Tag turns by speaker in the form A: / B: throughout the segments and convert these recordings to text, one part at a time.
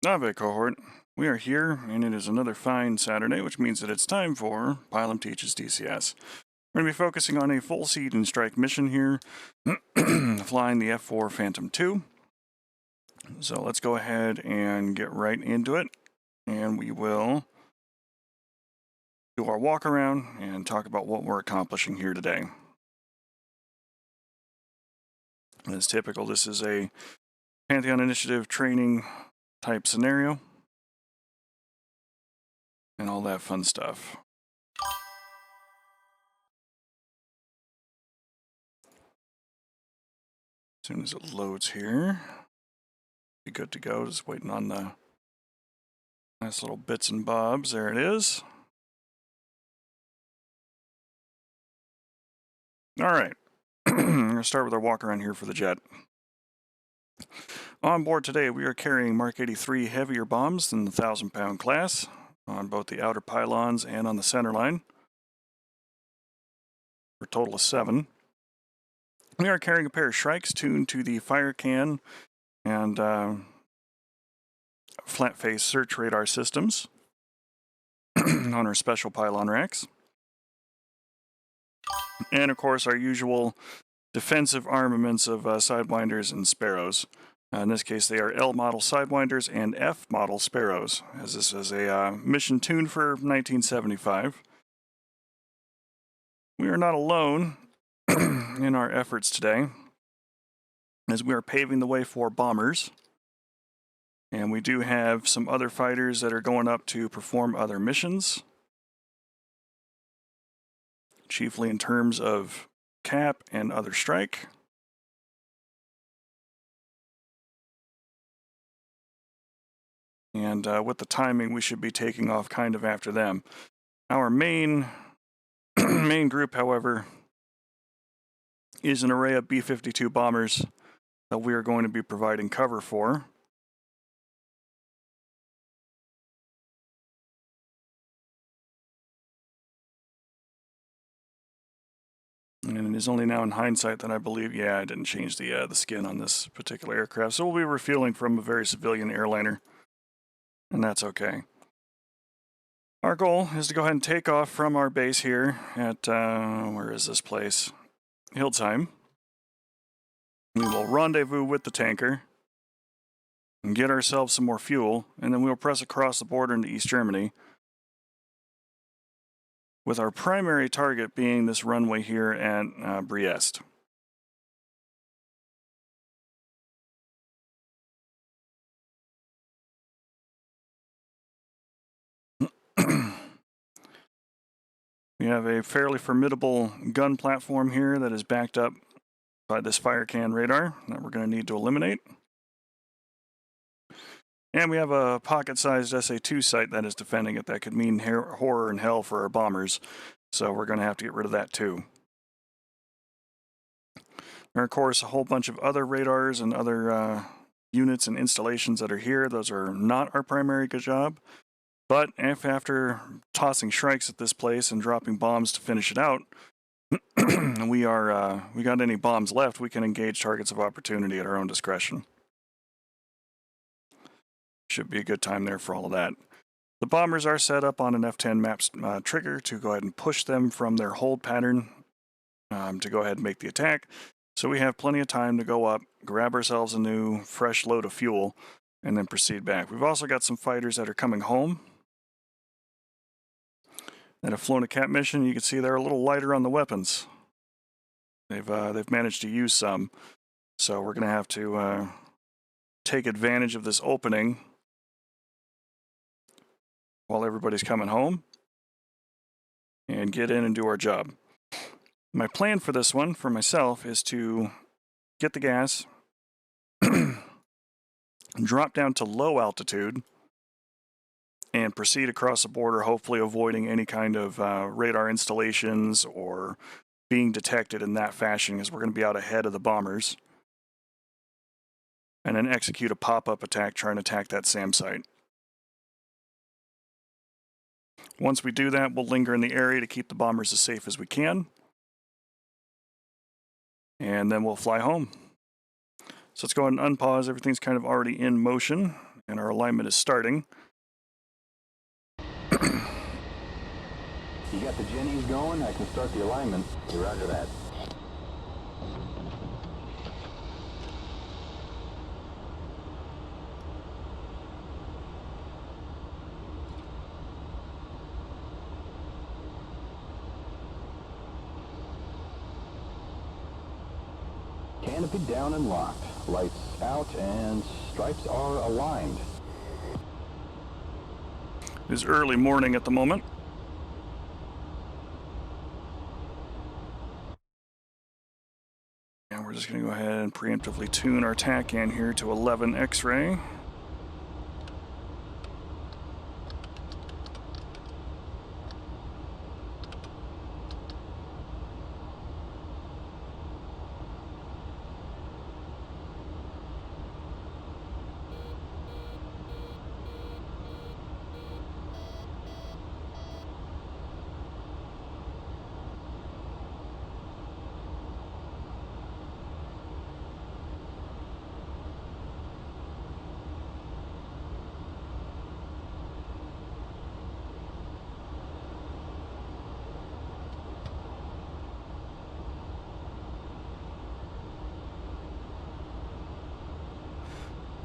A: Nave cohort, we are here, and it is another fine Saturday, which means that it's time for Pilum Teaches DCS. We're going to be focusing on a full SEAD and strike mission here, flying the F-4 Phantom II. So let's go ahead and get right into it, and we will do our walk around and talk about what we're accomplishing here today. As typical, this is a Pantheon Initiative training type scenario and all that fun stuff. As soon as it loads here, be good to go. Just waiting on the nice little bits and bobs. There it is. All right. I'm going to start with our walk around here for the jet. On board today, we are carrying Mark 83 heavier bombs than the 1,000-pound class on both the outer pylons and on the center line, for a total of 7. We are carrying a pair of Shrikes tuned to the fire can and flat face search radar systems on our special pylon racks. And of course, our usual defensive armaments of Sidewinders and Sparrows. In this case, they are L model Sidewinders and F model Sparrows, as this is a mission tuned for 1975. We are not alone in our efforts today, as we are paving the way for bombers. And we do have some other fighters that are going up to perform other missions, chiefly in terms of cap and other strike. And with the timing, we should be taking off kind of after them. Our main group, however, is an array of B-52 bombers that we are going to be providing cover for. And it is only now in hindsight that I believe, yeah, I didn't change the skin on this particular aircraft. So we'll be refueling from a very civilian airliner, and that's okay. Our goal is to go ahead and take off from our base here at, where is this place? Hildesheim. We will rendezvous with the tanker and get ourselves some more fuel, and then we'll press across the border into East Germany, with our primary target being this runway here at Briest. We have a fairly formidable gun platform here that is backed up by this fire can radar that we're going to need to eliminate. And we have a pocket-sized SA-2 site that is defending it that could mean horror and hell for our bombers. So we're going to have to get rid of that too. There are, of course, a whole bunch of other radars and other units and installations that are here. Those are not our primary job. But if after tossing Shrikes at this place and dropping bombs to finish it out, we got any bombs left, we can engage targets of opportunity at our own discretion. Should be a good time there for all of that. The bombers are set up on an F-10 maps trigger to go ahead and push them from their hold pattern to go ahead and make the attack. So we have plenty of time to go up, grab ourselves a new fresh load of fuel, and then proceed back. We've also got some fighters that are coming home that have flown a cap mission. You can see they're a little lighter on the weapons. They've managed to use some, so we're going to have to take advantage of this opening while everybody's coming home and get in and do our job. My plan for this one, for myself, is to get the gas, drop down to low altitude, and proceed across the border, hopefully avoiding any kind of radar installations or being detected in that fashion, as we're going to be out ahead of the bombers. And then execute a pop-up attack trying to attack that SAM site. Once we do that, we'll linger in the area to keep the bombers as safe as we can. And then we'll fly home. So let's go ahead and unpause. Everything's kind of already in motion. And our alignment is starting.
B: You got the Jennies going? I can start the alignment. Roger that. Canopy down and locked. Lights out and stripes are aligned.
A: It is early morning at the moment. And we're just going to go ahead and preemptively tune our TACAN here to 11 X-ray.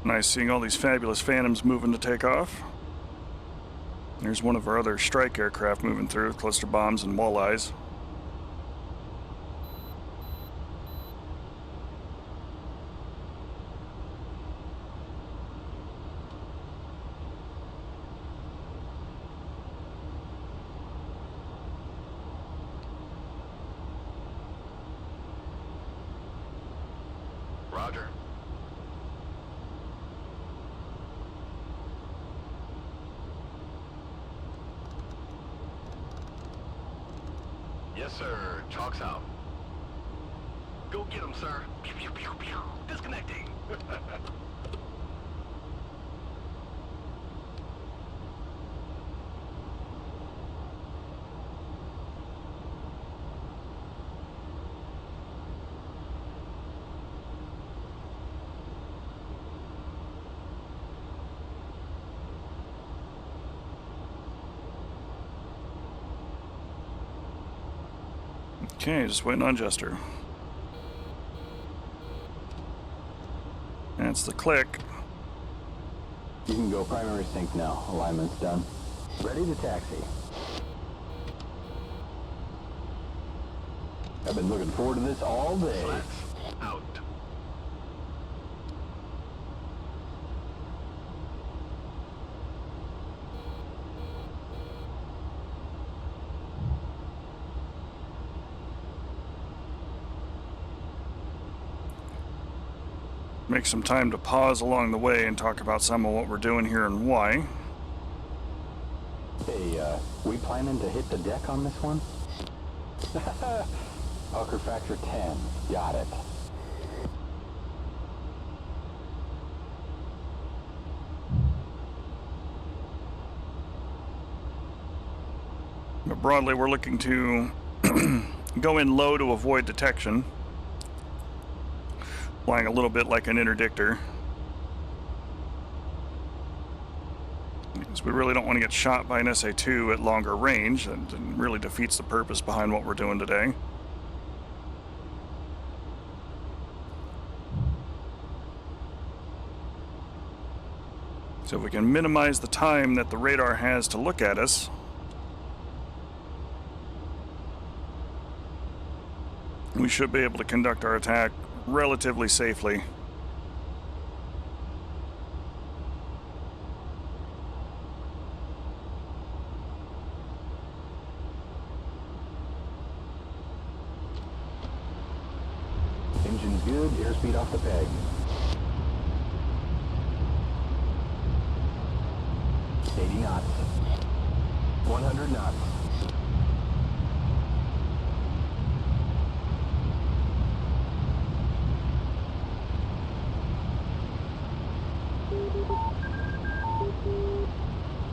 A: Nice seeing all these fabulous Phantoms moving to take off. There's one of our other strike aircraft moving through, cluster bombs and walleyes.
B: Roger. Yes, sir. Chalk's out. Go get him, sir. Pew, pew, pew, pew. Disconnecting.
A: Okay, just waiting on Jester. That's the click.
B: You can go primary sync now. Alignment's done. Ready to taxi. I've been looking forward to this all day. Slats out.
A: Make some time to pause along the way and talk about some of what we're doing here and why.
B: Hey, we planning to hit the deck on this one? Hawker factor 10. Got it.
A: But broadly, we're looking to go in low to avoid detection. Flying a little bit like an interdictor. Because we really don't want to get shot by an SA-2 at longer range. That really defeats the purpose behind what we're doing today. So if we can minimize the time that the radar has to look at us, we should be able to conduct our attack relatively safely.
B: Engine's good, airspeed off the peg. 80 knots. 100 knots.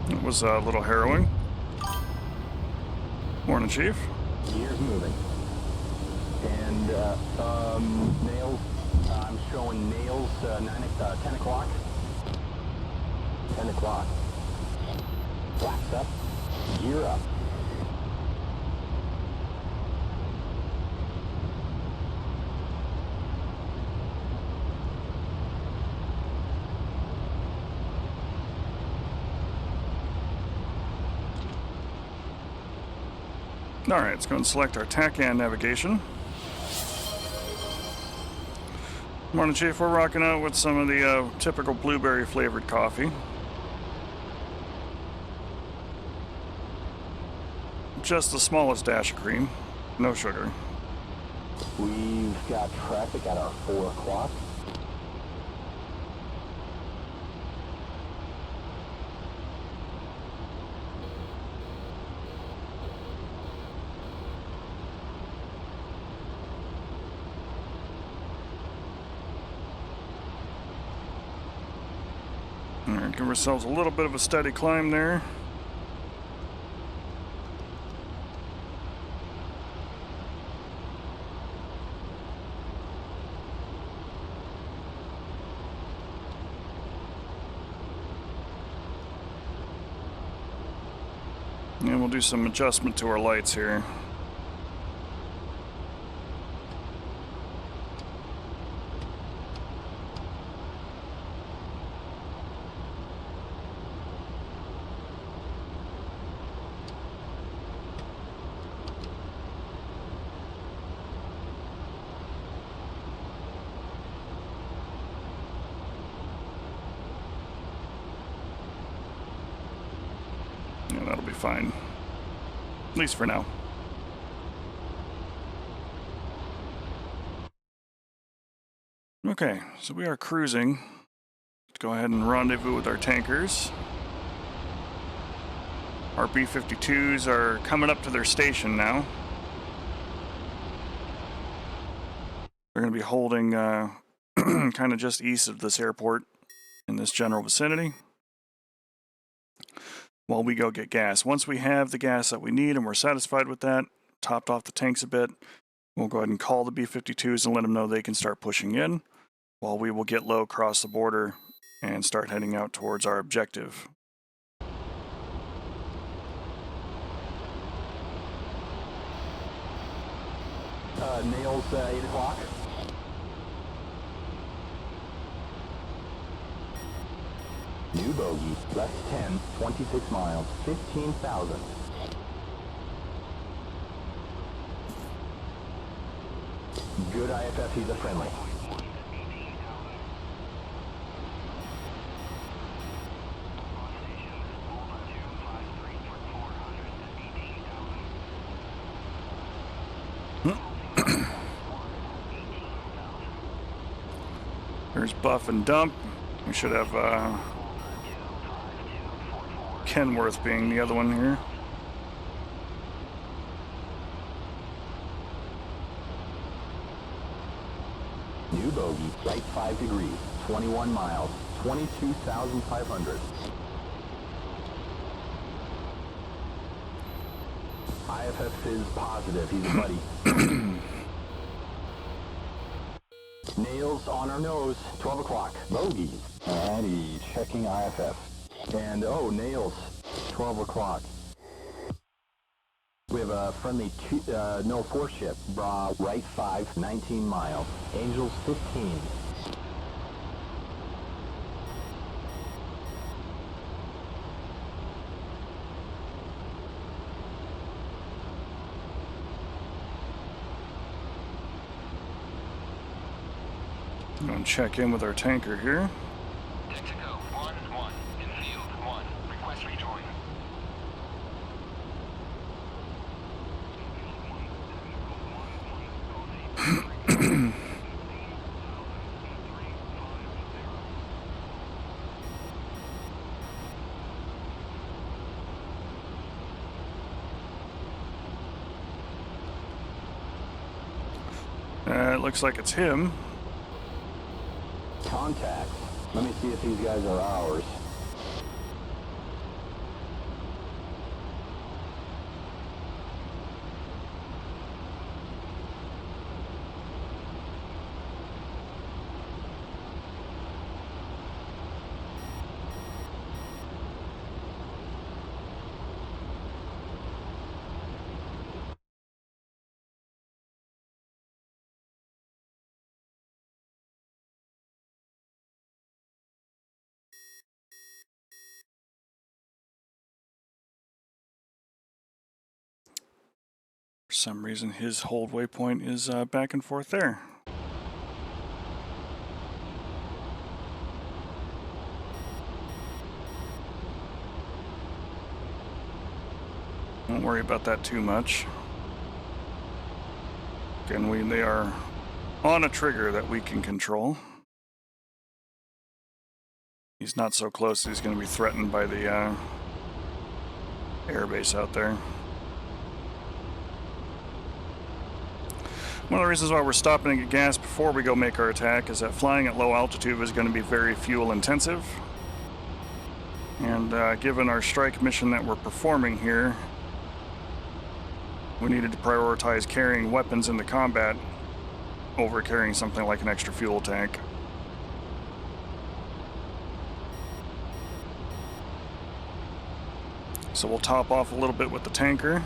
A: It was a little harrowing. Morning, Chief.
B: Gears moving. And, nails, I'm showing nails, 10 o'clock. 10 o'clock. Flaps up. Gear up.
A: Alright, let's go and select our TACAN navigation. Morning, Chief. We're rocking out with some of the typical blueberry flavored coffee. Just the smallest dash of cream, no sugar.
B: We've got traffic at our 4 o'clock.
A: Alright, give ourselves a little bit of a steady climb there. And we'll do some adjustment to our lights here. Yeah, that'll be fine. At least for now. Okay, so we are cruising. Let's go ahead and rendezvous with our tankers. Our B-52s are coming up to their station now. They're going to be holding kind of just east of this airport in this general vicinity while we go get gas. Once we have the gas that we need and we're satisfied with that, topped off the tanks a bit, we'll go ahead and call the B-52s and let them know they can start pushing in, while we will get low across the border and start heading out towards our objective.
B: Nails 8 o'clock. New bogey, left 10, 26 miles, 15,000. Good IFF, he's a friendly.
A: There's Buff and Dump. We should have Kenworth being the other one here.
B: New bogey, right 5 degrees, 21 miles, 22,500. IFF is positive, he's a buddy. Nails on our nose, 12 o'clock, bogey. Alrighty, checking IFF. And, oh, Nails, 12 o'clock. We have a friendly no 4 ship, Bra, right 5, 19 miles, Angels 15.
A: I'm going to check in with our tanker here.
C: Texaco 1-1, infield 1, request rejoin.
A: It looks like it's him.
B: Contact. Let me see if these guys are ours.
A: For some reason, his hold waypoint is back and forth there. Don't worry about that too much. Again, they are on a trigger that we can control. He's not so close that he's going to be threatened by the airbase out there. One of the reasons why we're stopping to get gas before we go make our attack is that flying at low altitude is going to be very fuel intensive. And given our strike mission that we're performing here, we needed to prioritize carrying weapons into combat over carrying something like an extra fuel tank. So we'll top off a little bit with the tanker.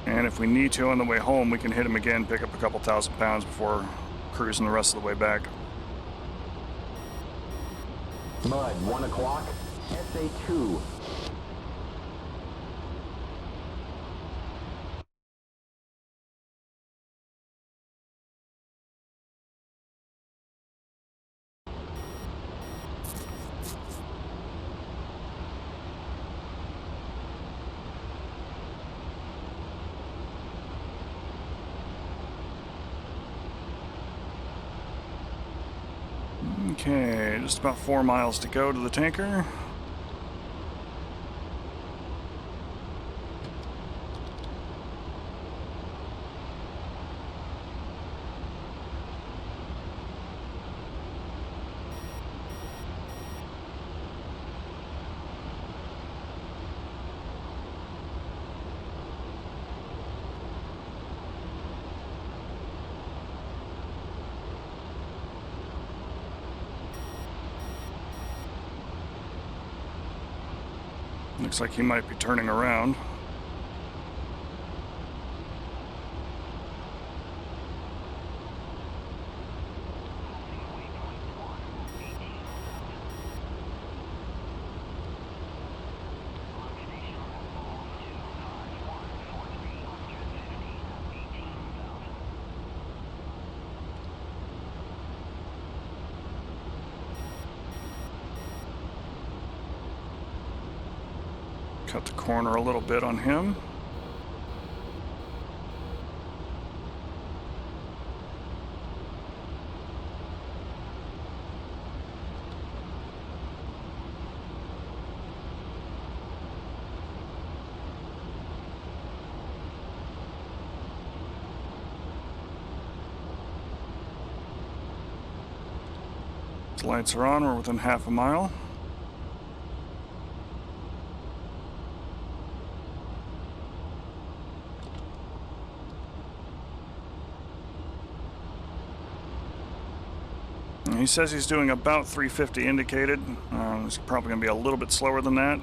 A: And if we need to on the way home, we can hit him again, pick up a couple thousand pounds before cruising the rest of the way back.
B: Mud, 1 o'clock, SA2.
A: Okay, just about 4 miles to go to the tanker. Looks like he might be turning around. Cut the corner a little bit on him. His lights are on, we're within half a mile. He says he's doing about 350 indicated. It's probably going to be a little bit slower than that.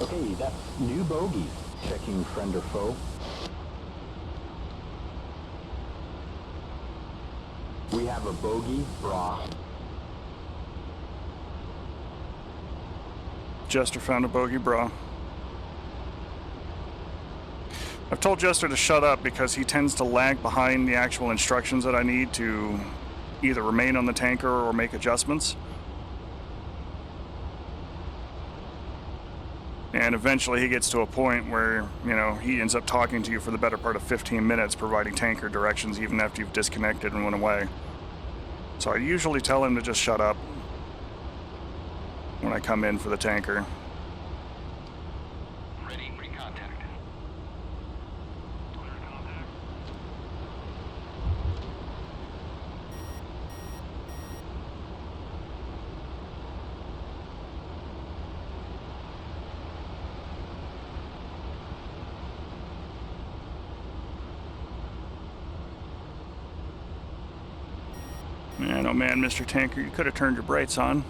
B: Okay, that's new bogeys. Checking friend or foe. We have a bogey, bra.
A: Jester found a bogey bra. I've told Jester to shut up because he tends to lag behind the actual instructions that I need to either remain on the tanker or make adjustments. And eventually he gets to a point where, you know, he ends up talking to you for the better part of 15 minutes, providing tanker directions even after you've disconnected and went away. So I usually tell him to just shut up when I come in for the tanker.
C: Ready for contact.
A: Man, oh man, Mr. Tanker, you could have turned your brights on.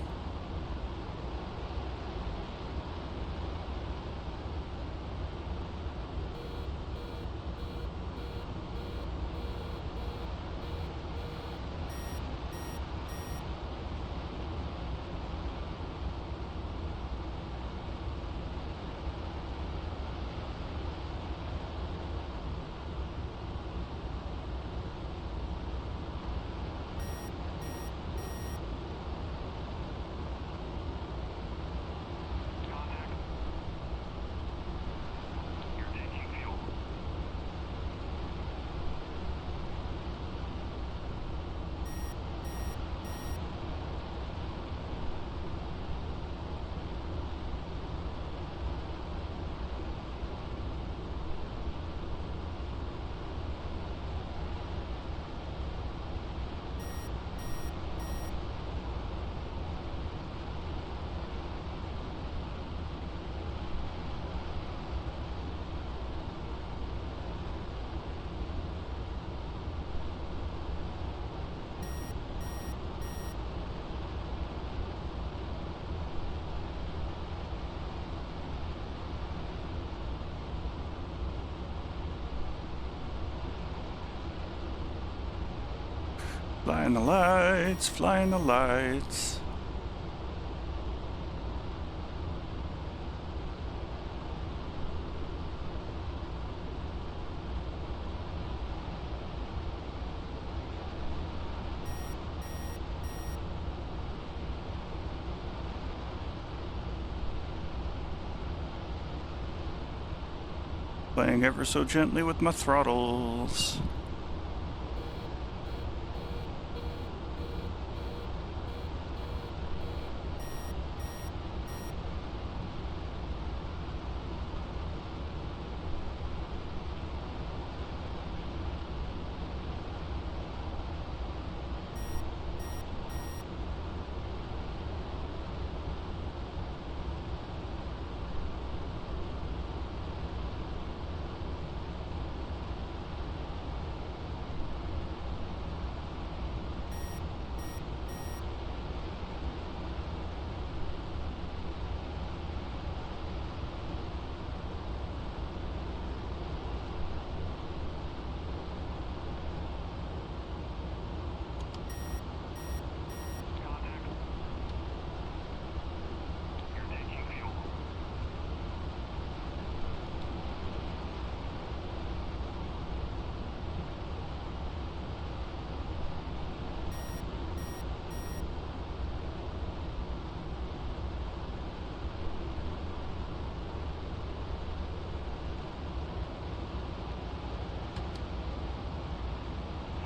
A: Flying the lights, flying the lights. Playing ever so gently with my throttles.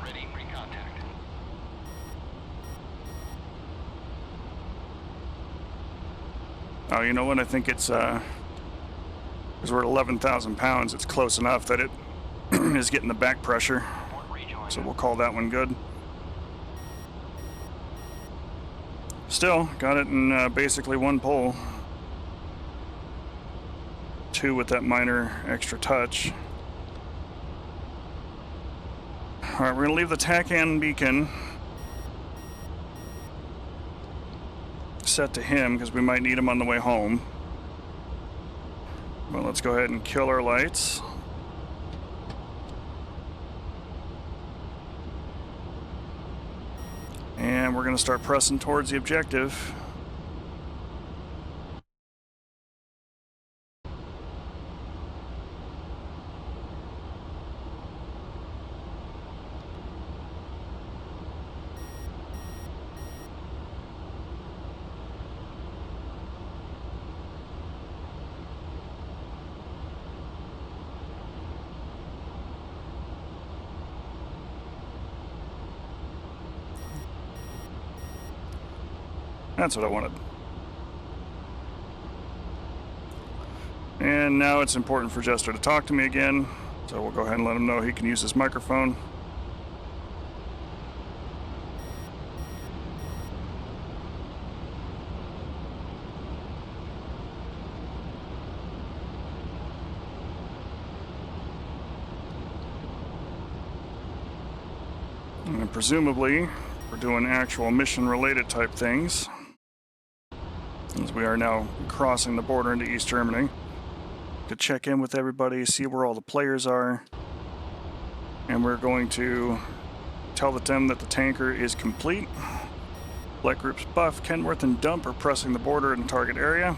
C: Ready for contact.
A: Oh, you know what? I think it's, because we're at 11,000 pounds, it's close enough that it is getting the back pressure.
C: Report rejoin.
A: So we'll call that one good. Still, got it in basically one pull. 2 with that minor extra touch. Alright, we're going to leave the TACAN beacon set to him because we might need him on the way home. Well, let's go ahead and kill our lights. And we're going to start pressing towards the objective. That's what I wanted. And now it's important for Jester to talk to me again, so we'll go ahead and let him know he can use his microphone. And presumably, we're doing actual mission-related type things, as we are now crossing the border into East Germany. To check in with everybody, see where all the players are, and we're going to tell them that the tanker is complete. Flight groups Buff, Kenworth, and Dump are pressing the border in the target area.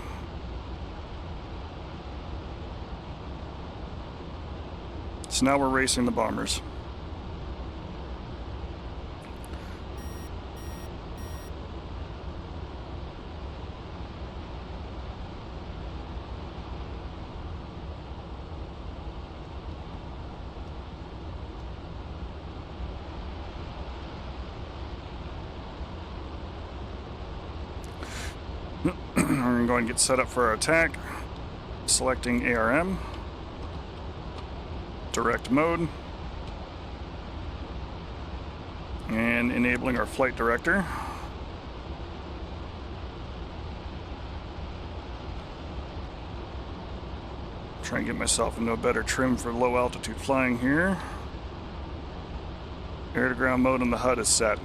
A: So now we're racing the bombers. We're going to go and get set up for our attack. Selecting ARM. Direct mode. And enabling our flight director. Try and get myself into a better trim for low altitude flying here. Air to ground mode on the HUD is set.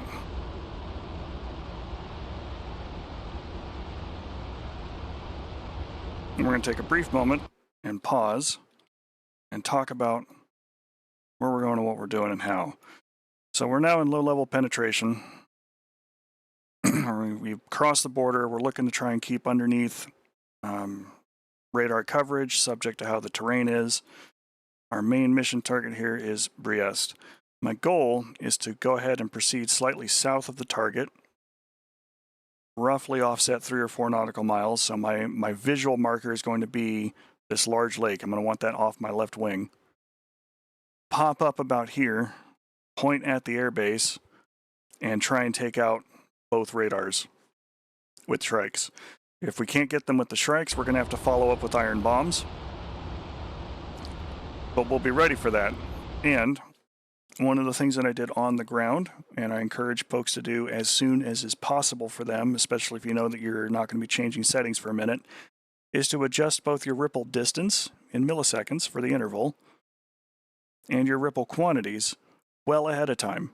A: And we're going to take a brief moment and pause and talk about where we're going and what we're doing and how. So we're now in low-level penetration. We've crossed the border. We're looking to try and keep underneath radar coverage, subject to how the terrain is. Our main mission target here is Briest. My goal is to go ahead and proceed slightly south of the target, roughly offset 3 or 4 nautical miles. So my visual marker is going to be this large lake. I'm going to want that off my left wing. Pop up about here, point at the airbase, and try and take out both radars with Shrikes. If we can't get them with the Shrikes, we're going to have to follow up with iron bombs. But we'll be ready for that. And one of the things that I did on the ground, and I encourage folks to do as soon as is possible for them, especially if you know that you're not going to be changing settings for a minute, is to adjust both your ripple distance in milliseconds for the interval and your ripple quantities well ahead of time.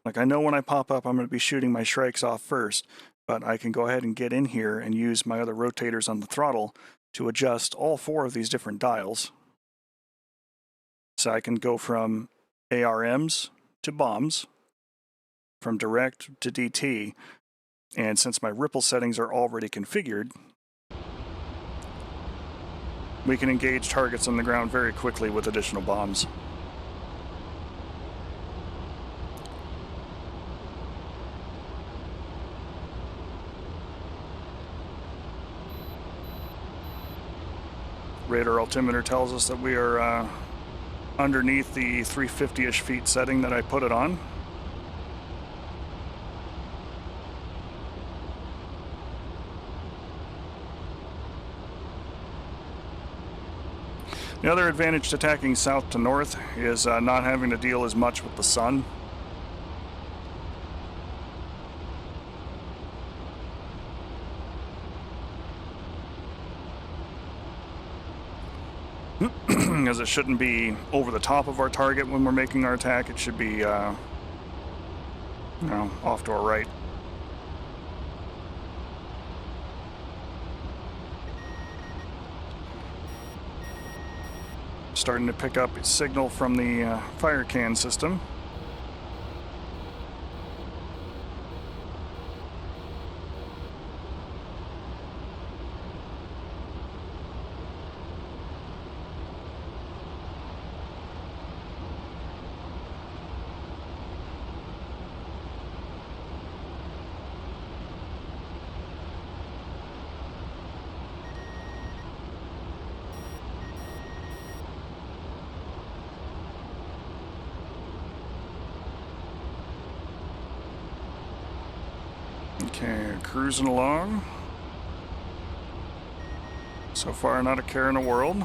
A: Like, I know when I pop up, I'm going to be shooting my Shrikes off first, but I can go ahead and get in here and use my other rotators on the throttle to adjust all 4 of these different dials. So I can go from ARMs to bombs, from direct to DT, and since my ripple settings are already configured, we can engage targets on the ground very quickly with additional bombs. Radar altimeter tells us that we are underneath the 350-ish feet setting that I put it on. The other advantage to tacking south to north is not having to deal as much with the sun. As it shouldn't be over the top of our target when we're making our attack. It should be, off to our right. Starting to pick up a signal from the fire can system. Okay, cruising along. So far, not a care in the world.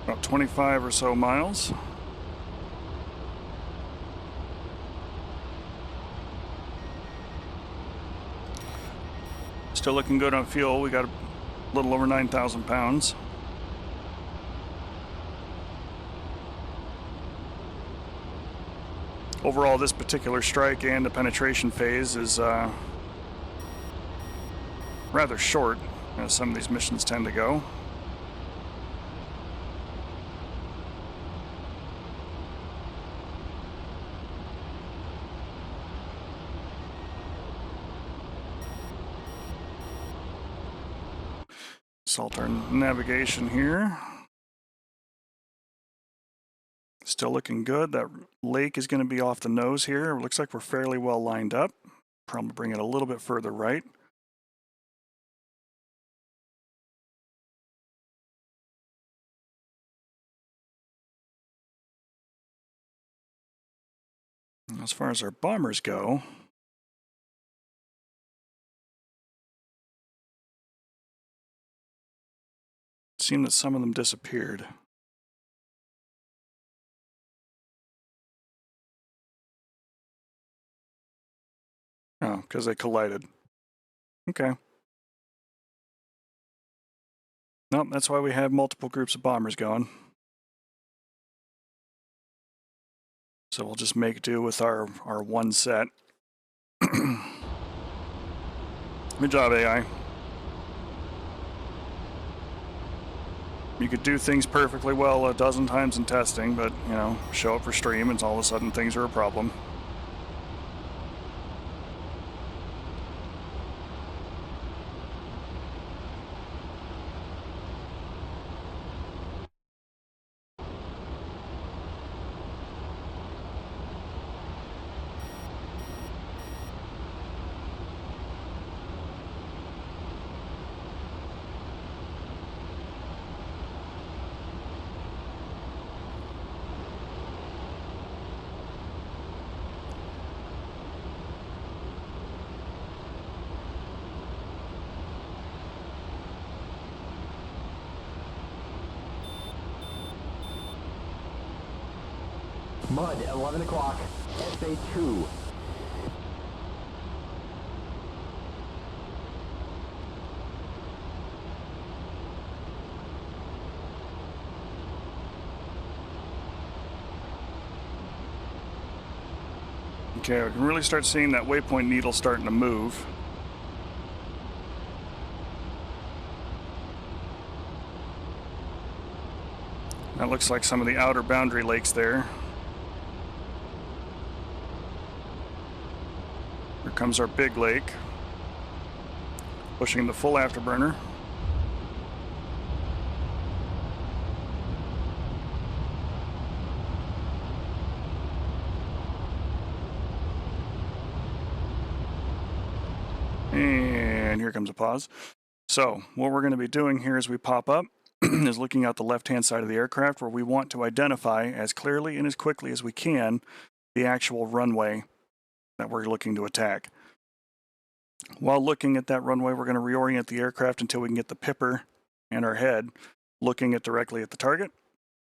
A: About 25 or so miles. Still looking good on fuel. We got a little over 9,000 pounds. Overall, this particular strike and the penetration phase is rather short, as some of these missions tend to go. Salt our navigation here. Still looking good. That lake is going to be off the nose here. It looks like we're fairly well lined up. Probably bring it a little bit further right. As far as our bombers go, it seemed that some of them disappeared. Oh, because they collided. Okay. Nope, that's why we have multiple groups of bombers going. So we'll just make do with our one set. Good job, AI. You could do things perfectly well a dozen times in testing, but, you know, show up for stream and all of a sudden things are a problem.
B: Mud, 11 o'clock, SA2.
A: Okay, we can really start seeing that waypoint needle starting to move. That looks like some of the outer boundary lakes there. Here comes our big lake, pushing the full afterburner. And here comes a pause. So what we're going to be doing here as we pop up is looking out the left-hand side of the aircraft, where we want to identify as clearly and as quickly as we can the actual runway that we're looking to attack. While looking at that runway, we're going to reorient the aircraft until we can get the pipper and our head looking directly at the target,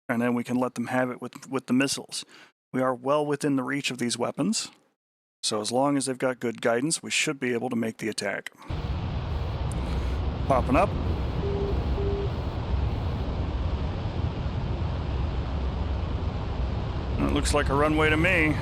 A: and then we can let them have it with the missiles. We are well within the reach of these weapons, so as long as they've got good guidance, we should be able to make the attack. Popping up. It looks like a runway to me.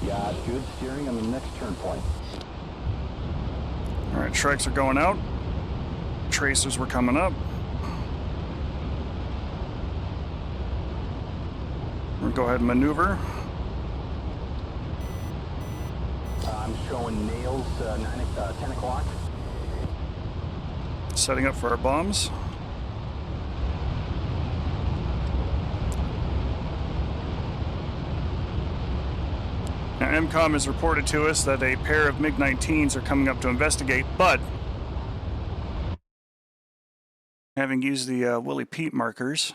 B: Got good steering on the next turn point.
A: All right, trikes are going out. Tracers were coming up. We're going to go ahead and maneuver.
B: I'm showing nails 10 o'clock.
A: Setting up for our bombs. Now, MCOM has reported to us that a pair of MiG-19s are coming up to investigate, but having used the Willie Pete markers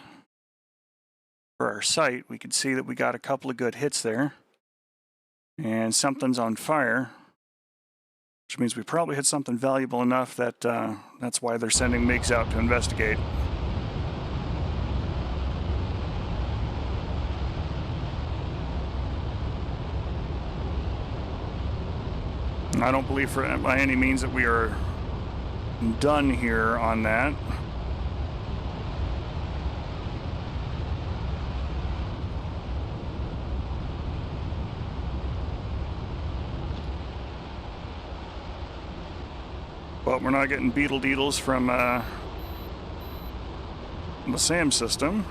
A: for our sight, we can see that we got a couple of good hits there. And something's on fire, which means we probably hit something valuable enough that that's why they're sending MiGs out to investigate. I don't believe by any means that we are done here on that. But we're not getting beetle deedles from the SAM system.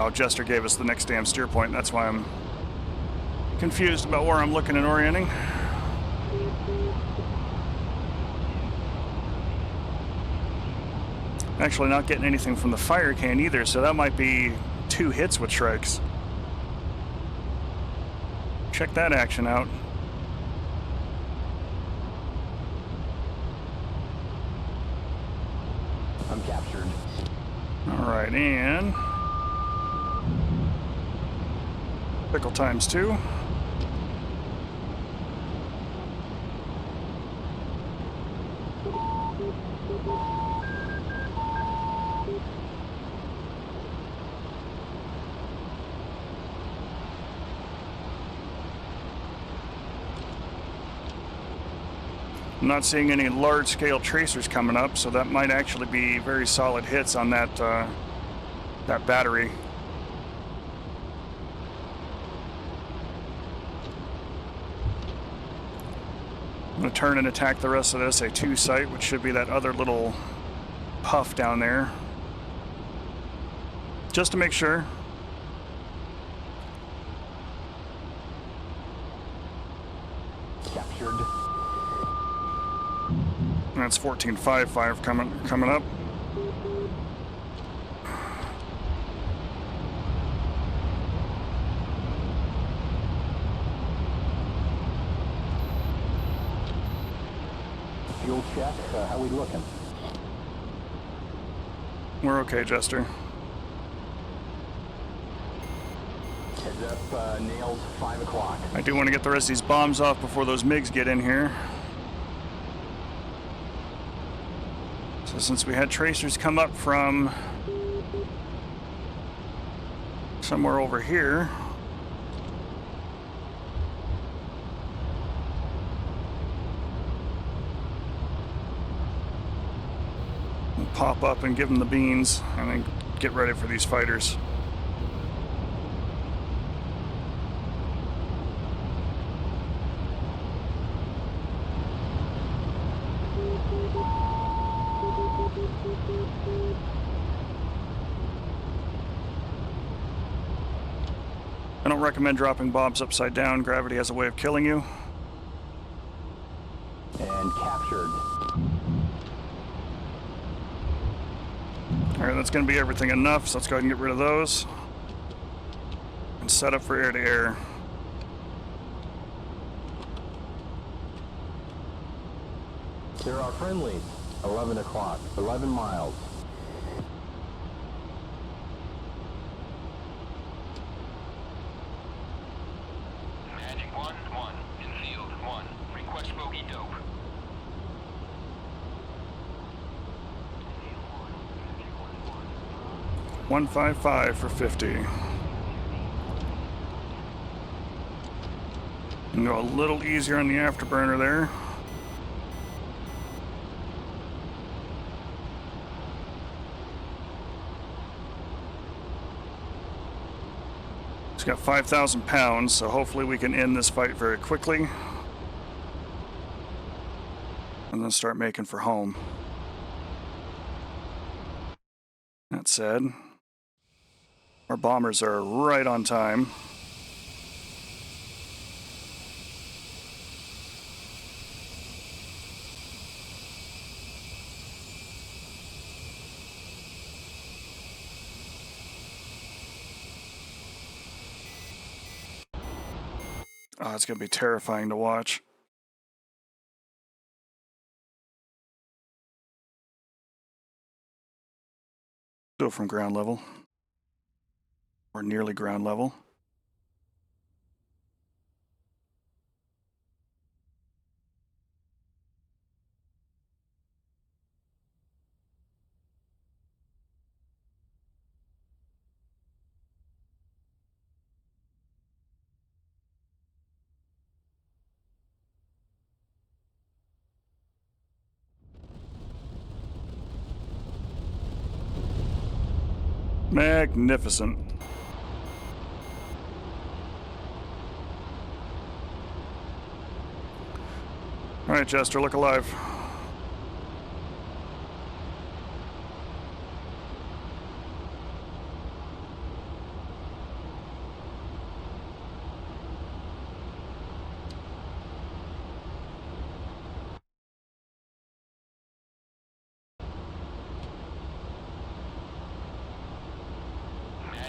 A: Oh, Jester gave us the next damn steer point. That's why I'm confused about where I'm looking and orienting. Actually not getting anything from the fire can either, so that might be 2 hits with strikes. Check that action out.
B: I'm captured.
A: Alright, and pickle times 2. I'm not seeing any large-scale tracers coming up, so that might actually be very solid hits on that that battery. I'm going to turn and attack the rest of this A2 site, which should be that other little puff down there. Just to make sure.
B: Captured.
A: That's 14.55 coming up.
B: Fuel check. How we looking?
A: We're okay, Jester.
B: Heads up, nails, 5 o'clock.
A: I do want to get the rest of these bombs off before those MiGs get in here. So since we had tracers come up from somewhere over here, we'll pop up and give them the beans and then get ready for these fighters. I don't recommend dropping bombs upside down. Gravity has a way of killing you.
B: And captured.
A: Alright, that's going to be everything enough, so let's go ahead and get rid of those. And set up for air-to-air.
B: There are friendlies. 11 o'clock. 11 miles.
C: Magic 1-1. In field 1. Request bogey dope.
A: 155 for 50. And go a little easier on the afterburner there. It's got 5,000 pounds, so hopefully we can end this fight very quickly. And then start making for home. That said, our bombers are right on time. Oh, it's going to be terrifying to watch. Go from ground level. Or nearly ground level. Magnificent. All right, Jester, look alive.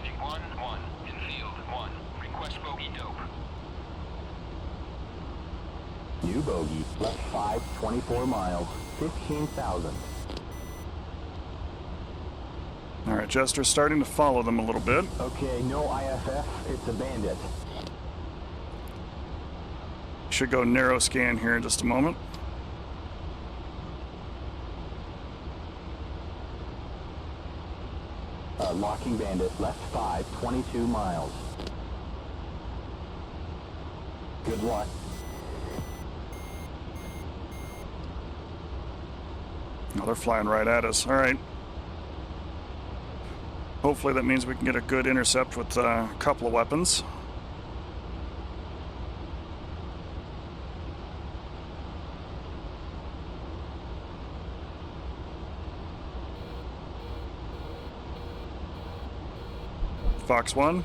C: Magic 1-1 in field 1. Request bogey dope.
B: New bogey, left 5, 24 miles, 15,000.
A: All right, Jester's starting to follow them a little bit.
B: Okay, no IFF, it's a bandit.
A: Should go narrow scan here in just a moment.
B: Locking bandit, left 5, 22 miles. Good luck.
A: Oh, they're flying right at us. All right. Hopefully that means we can get a good intercept with a couple of weapons. Fox 1.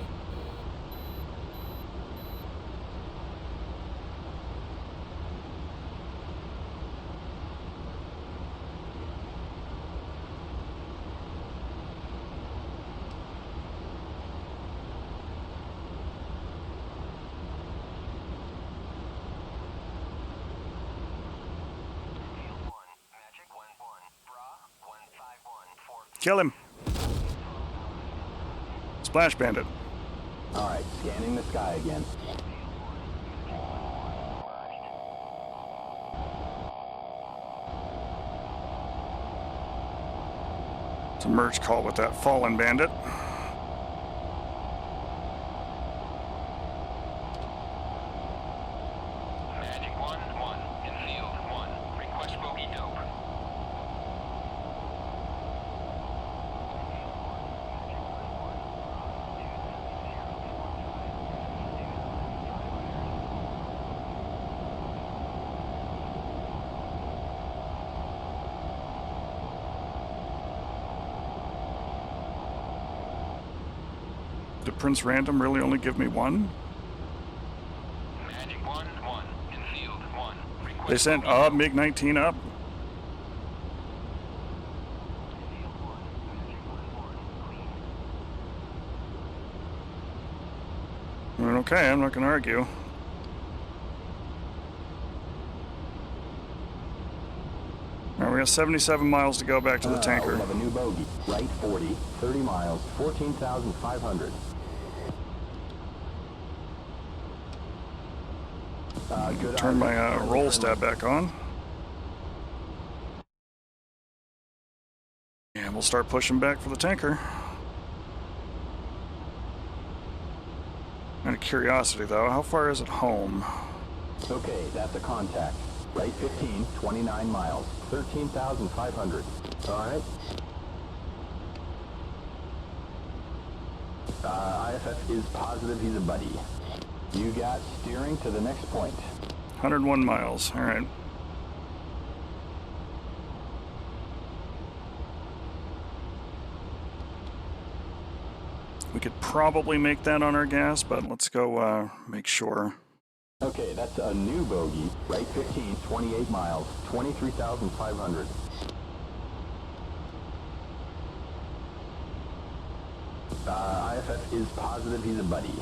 A: Kill him. Splash bandit.
B: All right, scanning the sky again.
A: It's a merge call with that fallen bandit.
C: Magic 1-1 in field 1. Request bogey dope.
A: Did Prince Random really only give me one?
C: Magic 1-1 in field 1. Request
A: They sent
C: bogey dope.
A: MiG-19 up. Okay, I'm not going to argue. All right, we got 77 miles to go back to the
B: We
A: tanker.
B: have a new bogey. Right 40, 30 miles, 14,500. Good
A: Turn my
B: IFF,
A: roll
B: friendly.
A: stab back on. And we'll start pushing back for the tanker. Out of curiosity, though, how far is it home?
B: Okay, that's a contact. Right 15, 29 miles, 13,500. All right. IFF is positive he's a buddy. You got steering to the next point.
A: 101 miles. All right. We could probably make that on our gas, but let's go make sure.
B: Okay, that's a new bogey. Right 15, 28 miles, 23,500. IFF is positive he's a buddy.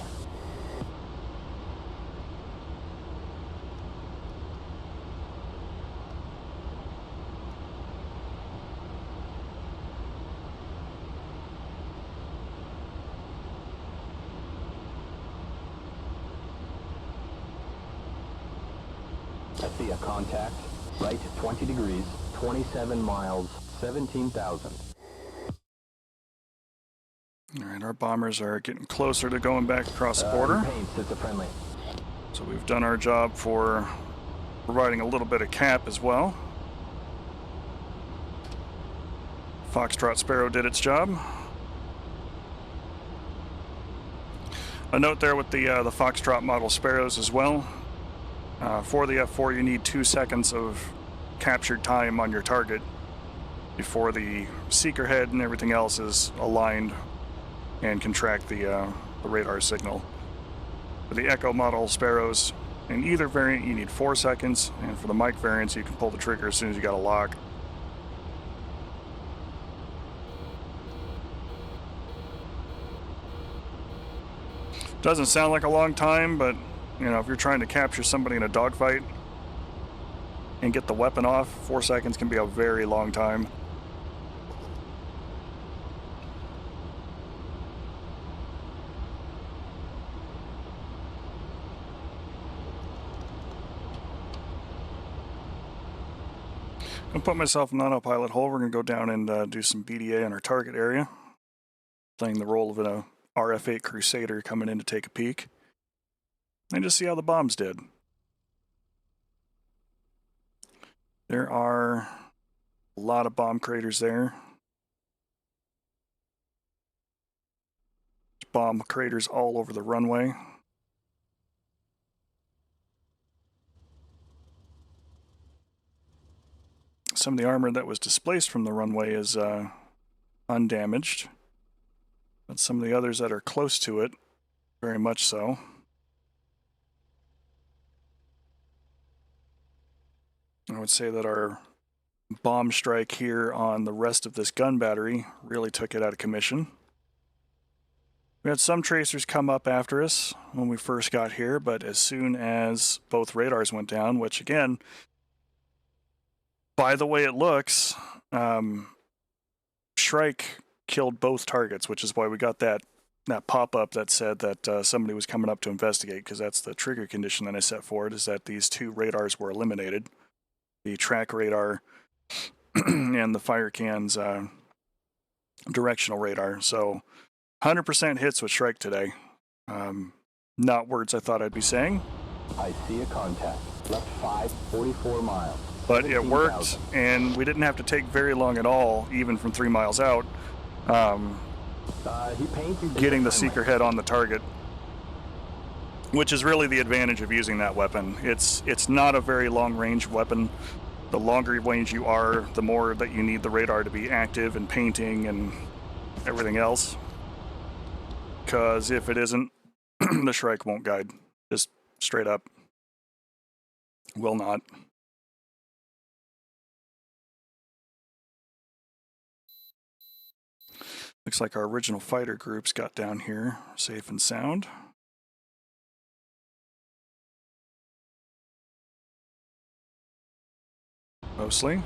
B: I see a contact. Right 20 degrees, 27 miles, 17,000.
A: All right, our bombers are getting closer to going back across the border.
B: Paints, it's a friendly.
A: So we've done our job for providing a little bit of cap as well. Foxtrot Sparrow did its job. A note there with the Foxtrot model Sparrows as well. For the F-4, you need 2 seconds of captured time on your target before the seeker head and everything else is aligned and can track the radar signal. For the Echo model Sparrows, in either variant you need 4 seconds, and for the Mike variants you can pull the trigger as soon as you got a lock. Doesn't sound like a long time, but, you know, if you're trying to capture somebody in a dogfight and get the weapon off, 4 seconds can be a very long time. I'm gonna put myself in an autopilot hold. We're gonna go down and do some BDA on our target area, playing the role of a RF-8 Crusader coming in to take a peek and just see how the bombs did. There are a lot of bomb craters there. There's bomb craters all over the runway. Some of the armor that was displaced from the runway is undamaged, but some of the others that are close to it, very much so. I would say that our bomb strike here on the rest of this gun battery really took it out of commission. We had some tracers come up after us when we first got here, but as soon as both radars went down, which again, by the way it looks, Shrike killed both targets, which is why we got that pop-up that said that somebody was coming up to investigate, because that's the trigger condition that I set for it, is that these two radars were eliminated. The track radar and the fire can's directional radar. So 100% hits with Shrike today. Not words I thought I'd be saying.
B: I see a contact. Left 5, 44 miles.
A: But it worked, and we didn't have to take very long at all, even from 3 miles out, getting the seeker head on the target, which is really the advantage of using that weapon. It's not a very long-range weapon. The longer range you are, the more that you need the radar to be active and painting and everything else. Because if it isn't, the Shrike won't guide. Just straight up. Will not. Looks like our original fighter groups got down here safe and sound. Mostly. I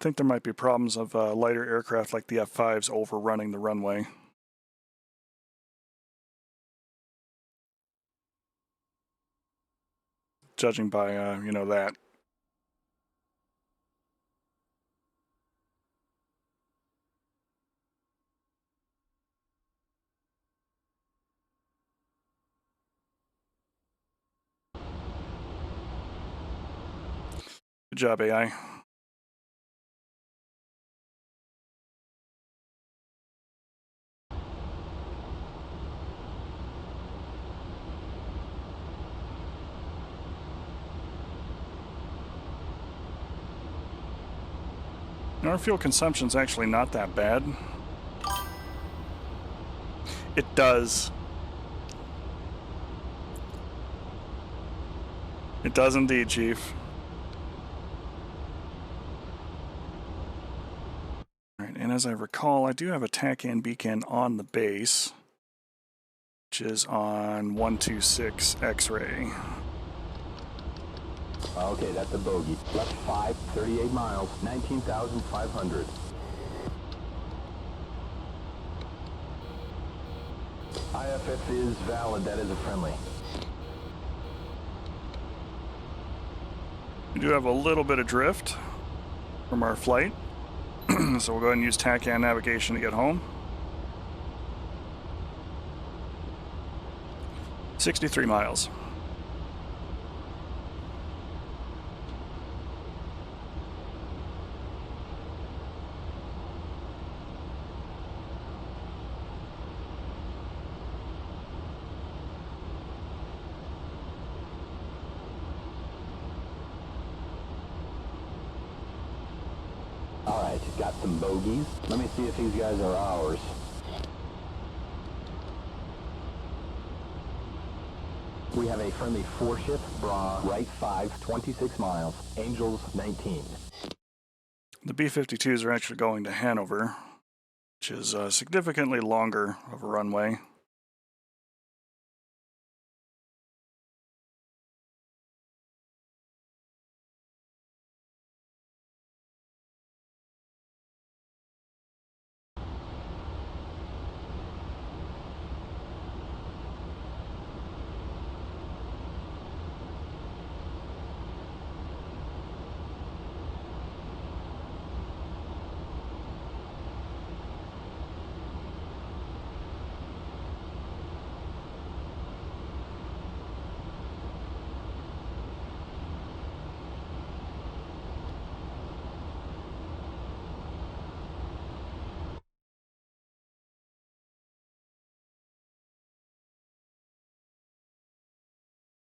A: think there might be problems of lighter aircraft like the F-5s overrunning the runway. Judging by, you know, that. Good job, AI. Our fuel consumption's actually not that bad. It does. It does indeed, Chief. Alright, and as I recall, I do have a TACAN beacon on the base, which is on 126 X-ray.
B: Okay, that's a bogey. Left 5, 38 miles, 19,500. IFF is valid, that is a friendly.
A: We do have a little bit of drift from our flight, so we'll go ahead and use TACAN navigation to get home. 63 miles.
B: Alright, got some bogeys. Let me see if these guys are ours. We have a friendly 4-ship, Bra, right 5, 26 miles, Angels 19.
A: The B-52s are actually going to Hanover, which is significantly longer of a runway.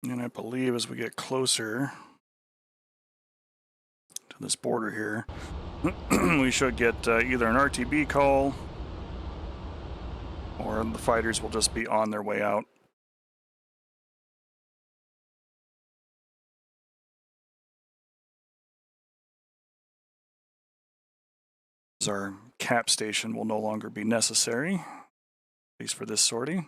A: And I believe as we get closer to this border here, we should get either an RTB call or the fighters will just be on their way out. Our cap station will no longer be necessary, at least for this sortie.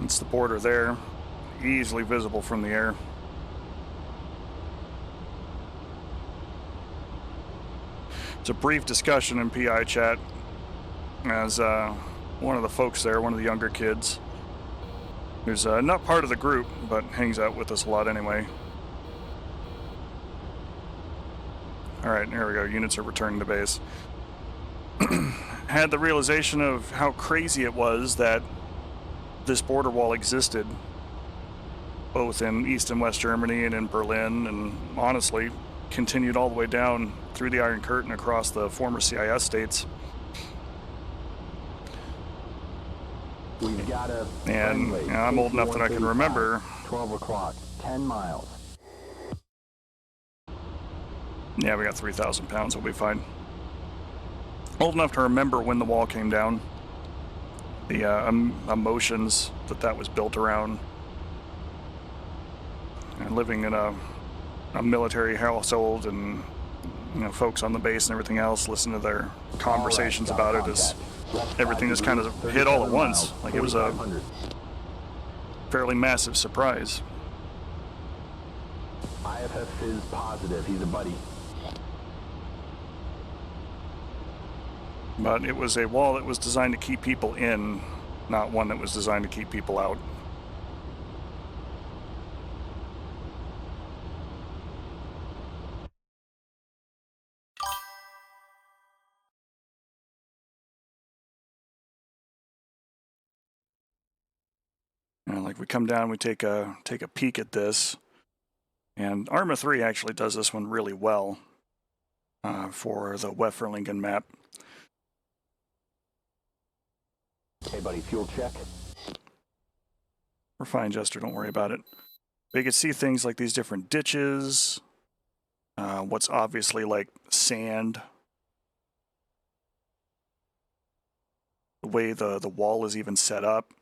A: It's the border there, easily visible from the air. It's a brief discussion in PI chat as one of the folks there, one of the younger kids, who's not part of the group, but hangs out with us a lot anyway. All right, here we go. Units are returning to base. Had the realization of how crazy it was that this border wall existed, both in East and West Germany and in Berlin, and honestly continued all the way down through the Iron Curtain across the former CIS states.
B: We've got a
A: And
B: friendly,
A: I'm old enough that I can remember
B: 12 o'clock, 10 miles.
A: Yeah, we got 3,000 pounds, we'll be fine. Old enough to remember when the wall came down, the emotions that was built around, and living in a military household, and folks on the base and everything else, listen to their conversations about it as everything just kind of hit all at once. Like it was a fairly massive surprise.
B: IFF is positive. He's a buddy.
A: But it was a wall that was designed to keep people in, not one that was designed to keep people out. And like we come down, we take a peek at this, and Arma 3 actually does this one really well for the Weferlingen map.
B: Hey buddy, fuel check.
A: We're fine, Jester, don't worry about it. But you can see things like these different ditches, what's obviously like sand, the way the wall is even set up,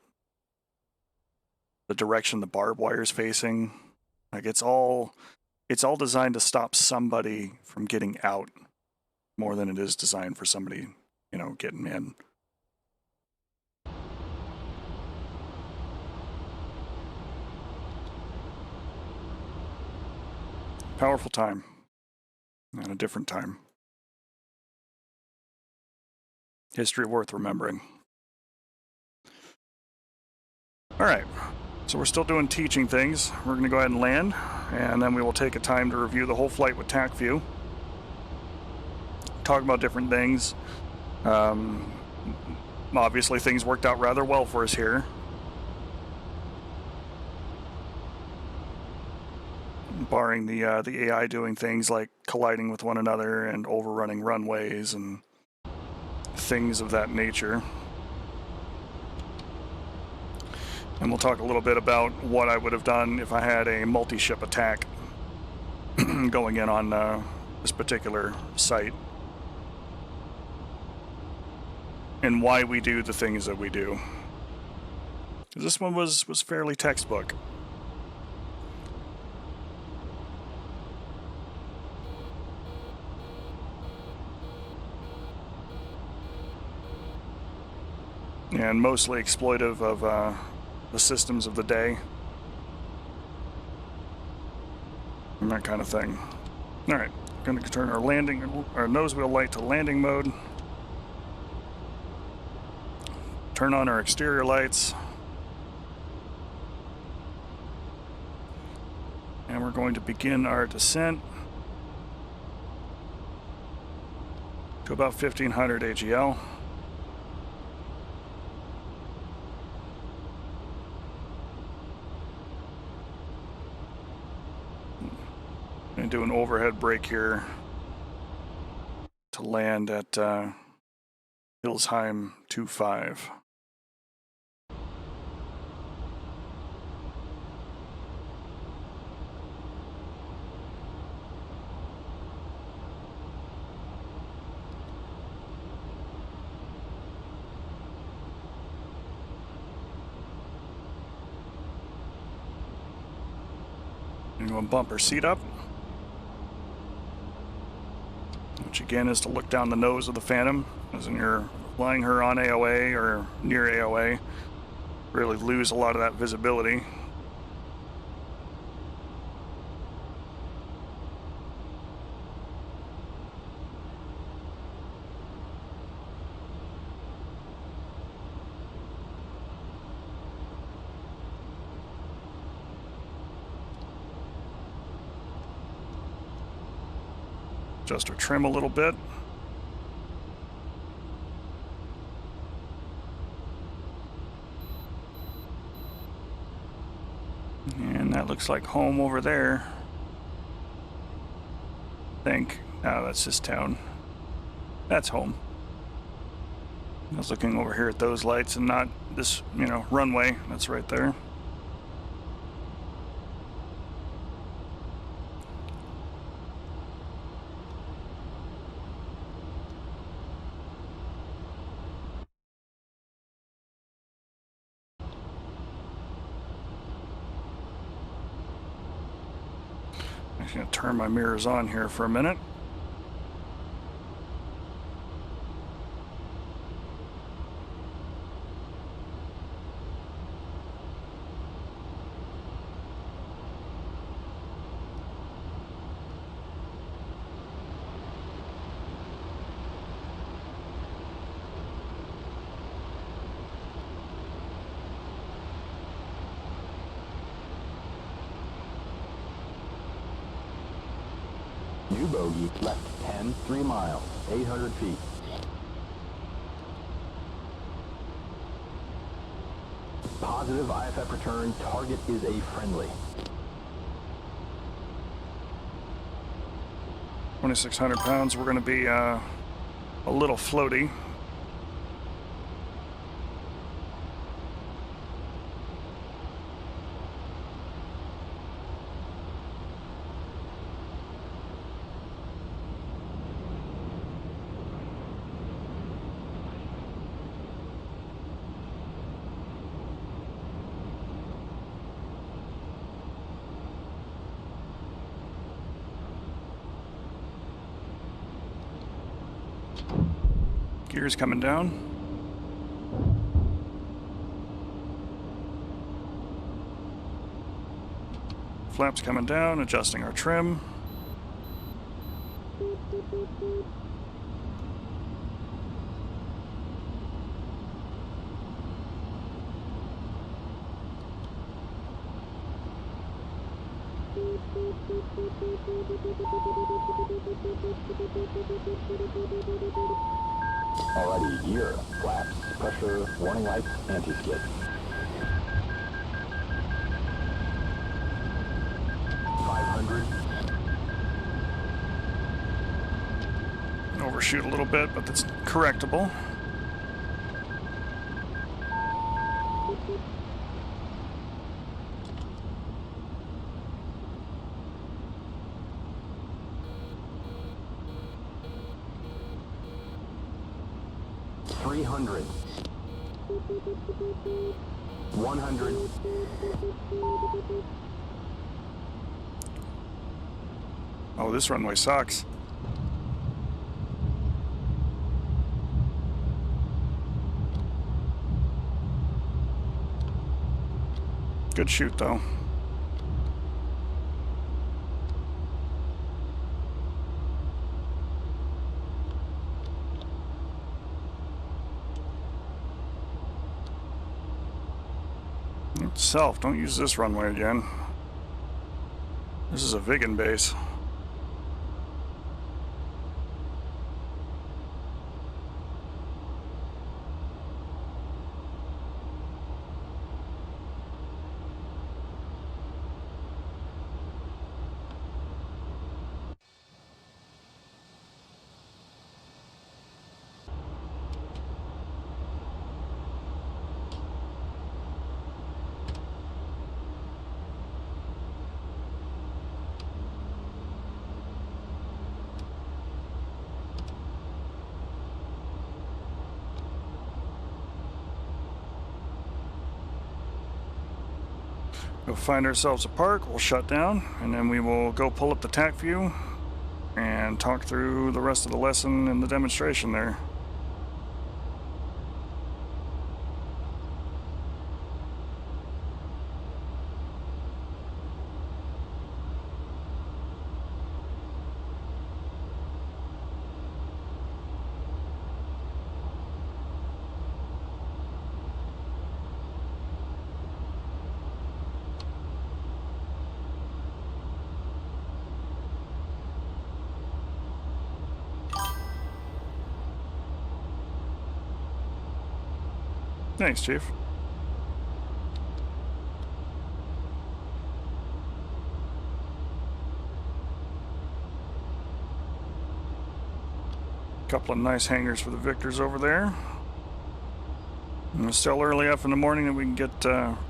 A: the direction the barbed wire is facing. Like it's all designed to stop somebody from getting out more than it is designed for somebody, getting in. Powerful time, and a different time. History worth remembering. All right, so we're still doing teaching things. We're going to go ahead and land, and then we will take a time to review the whole flight with TAC View. Talk about different things. Obviously, things worked out rather well for us here. Barring the AI doing things like colliding with one another and overrunning runways and things of that nature. And we'll talk a little bit about what I would have done if I had a multi-ship attack going in on this particular site, and why we do the things that we do. This one was fairly textbook. And mostly exploitive of the systems of the day and that kind of thing. All right, going to turn our nose wheel light to landing mode. Turn on our exterior lights. And we're going to begin our descent to about 1500 AGL. do an overhead brake here to land at Hillsheim 25. And we'll bump her seat up, which again is to look down the nose of the Phantom, as when you're flying her on AOA or near AOA, really lose a lot of that visibility. Adjust her trim a little bit. And that looks like home over there. I think. Oh, that's this town. That's home. I was looking over here at those lights and not this, runway that's right there. I'm just going to turn my mirrors on here for a minute.
B: New bogey, left 10, 3 miles, 800 feet. Positive IFF return, target is a friendly.
A: 2,600 pounds, we're going to be a little floaty. Gears coming down. Flaps coming down, adjusting our trim.
B: Alrighty, gear, flaps, pressure, warning lights, anti-skid. 500.
A: Overshoot a little bit, but that's correctable.
B: $300. 100.
A: Oh, this runway sucks. Good shoot, though. Itself, don't use this runway again. This is a Vigan base. We'll find ourselves a park, we'll shut down, and then we will go pull up the TAC view and talk through the rest of the lesson and the demonstration there. Thanks, Chief. Couple of nice hangars for the Victors over there. And it's still early enough in the morning that we can get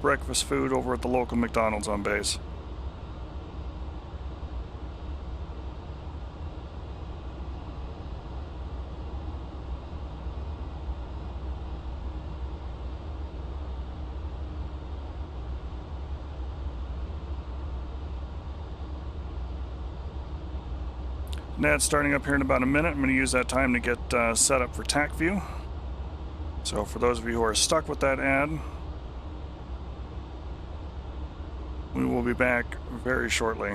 A: breakfast food over at the local McDonald's on base. Nad's starting up here in about a minute. I'm going to use that time to get set up for TAC view. So for those of you who are stuck with that ad, we will be back very shortly.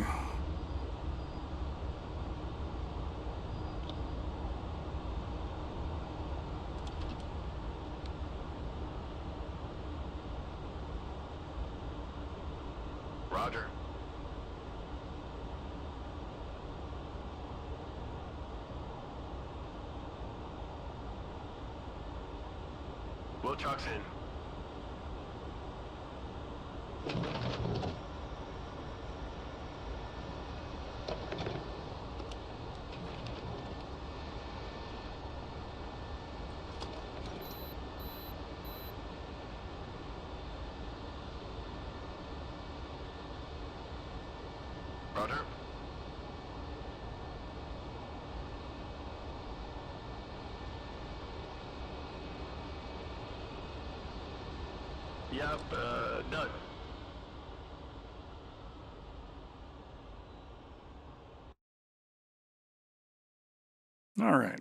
C: Roger. Wilcox in. Roger. Yep, done.
A: All right.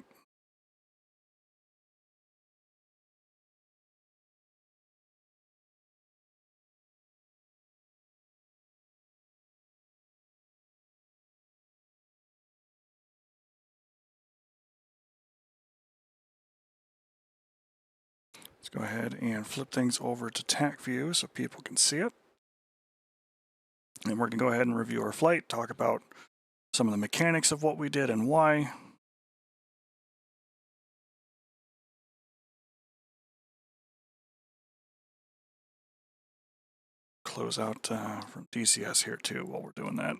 A: Let's go ahead and flip things over to TAC view so people can see it. And we're going to go ahead and review our flight, talk about some of the mechanics of what we did and why. Close out from DCS here too while we're doing that.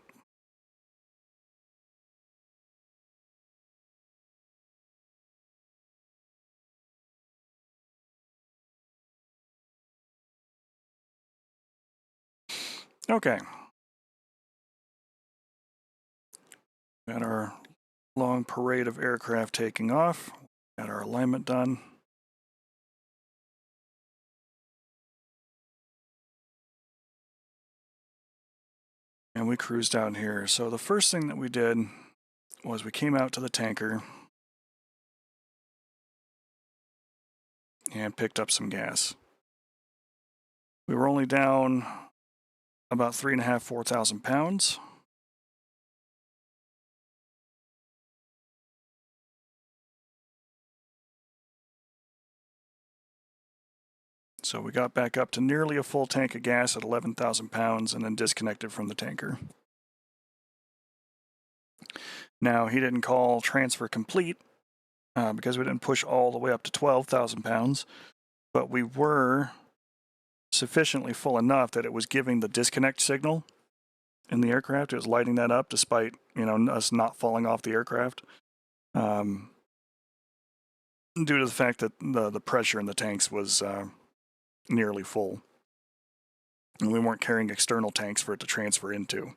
A: Okay. Got our long parade of aircraft taking off. Got our alignment done. And we cruised down here. So the first thing that we did was we came out to the tanker and picked up some gas. We were only down about 3,500 to 4,000 pounds. So we got back up to nearly a full tank of gas at 11,000 pounds and then disconnected from the tanker. Now, he didn't call transfer complete because we didn't push all the way up to 12,000 pounds, but we were sufficiently full enough that it was giving the disconnect signal in the aircraft. It was lighting that up despite, us not falling off the aircraft. Due to the fact that the pressure in the tanks was nearly full. And we weren't carrying external tanks for it to transfer into.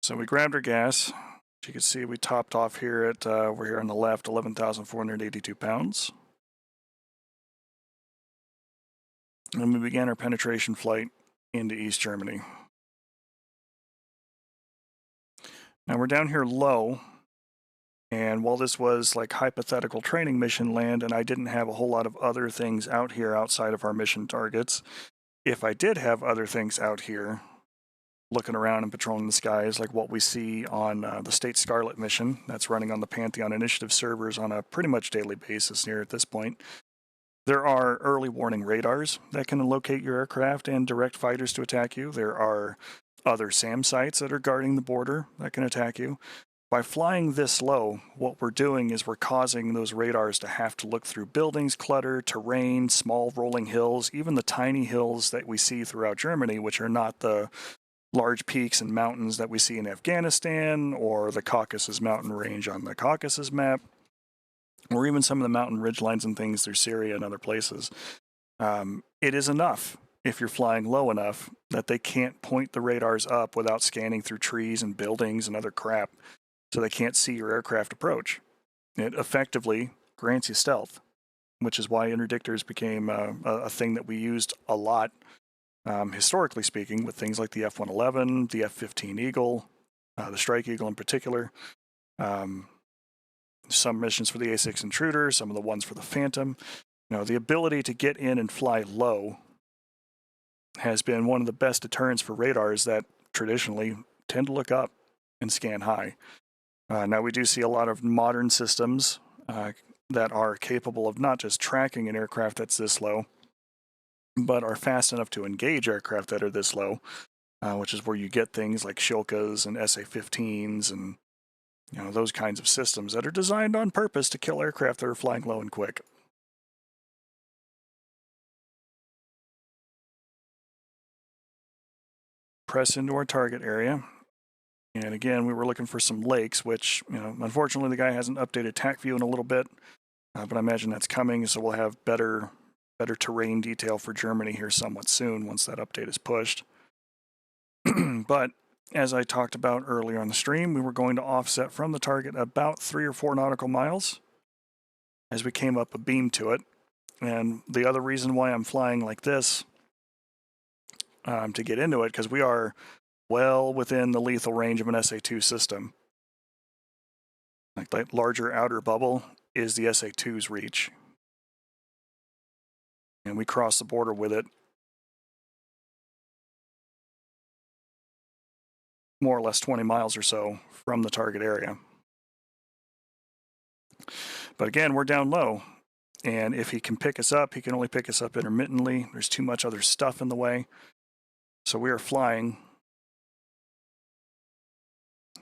A: So we grabbed our gas. As you can see, we topped off here at, we're here on the left, 11,482 pounds. and we began our penetration flight into East Germany. Now we're down here low, and while this was like hypothetical training mission land and I didn't have a whole lot of other things out here outside of our mission targets, if I did have other things out here looking around and patrolling the skies, like what we see on the State Scarlet mission that's running on the Pantheon Initiative servers on a pretty much daily basis here at this point, there are early warning radars that can locate your aircraft and direct fighters to attack you. There are other SAM sites that are guarding the border that can attack you. By flying this low, what we're doing is we're causing those radars to have to look through buildings, clutter, terrain, small rolling hills, even the tiny hills that we see throughout Germany, which are not the large peaks and mountains that we see in Afghanistan or the Caucasus mountain range on the Caucasus map, or even some of the mountain ridgelines and things through Syria and other places. It is enough if you're flying low enough that they can't point the radars up without scanning through trees and buildings and other crap, so they can't see your aircraft approach. It effectively grants you stealth, which is why interdictors became a thing that we used a lot, historically speaking, with things like the F-111, the F-15 Eagle, the Strike Eagle in particular, some missions for the A6 Intruder, some of the ones for the Phantom. The ability to get in and fly low has been one of the best deterrents for radars that traditionally tend to look up and scan high. Now we do see a lot of modern systems that are capable of not just tracking an aircraft that's this low, but are fast enough to engage aircraft that are this low, which is where you get things like Shilkas and SA-15s and those kinds of systems that are designed on purpose to kill aircraft that are flying low and quick. Press into our target area. And again, we were looking for some lakes, which, unfortunately the guy hasn't updated TAC view in a little bit, but I imagine that's coming, so we'll have better terrain detail for Germany here somewhat soon once that update is pushed. But as I talked about earlier on the stream, we were going to offset from the target about 3 or 4 nautical miles as we came up a beam to it. And the other reason why I'm flying like this to get into it, because we are well within the lethal range of an SA-2 system. Like that larger outer bubble is the SA-2's reach. And we cross the border with it more or less 20 miles or so from the target area. But again, we're down low, and if he can pick us up, he can only pick us up intermittently. There's too much other stuff in the way. So we are flying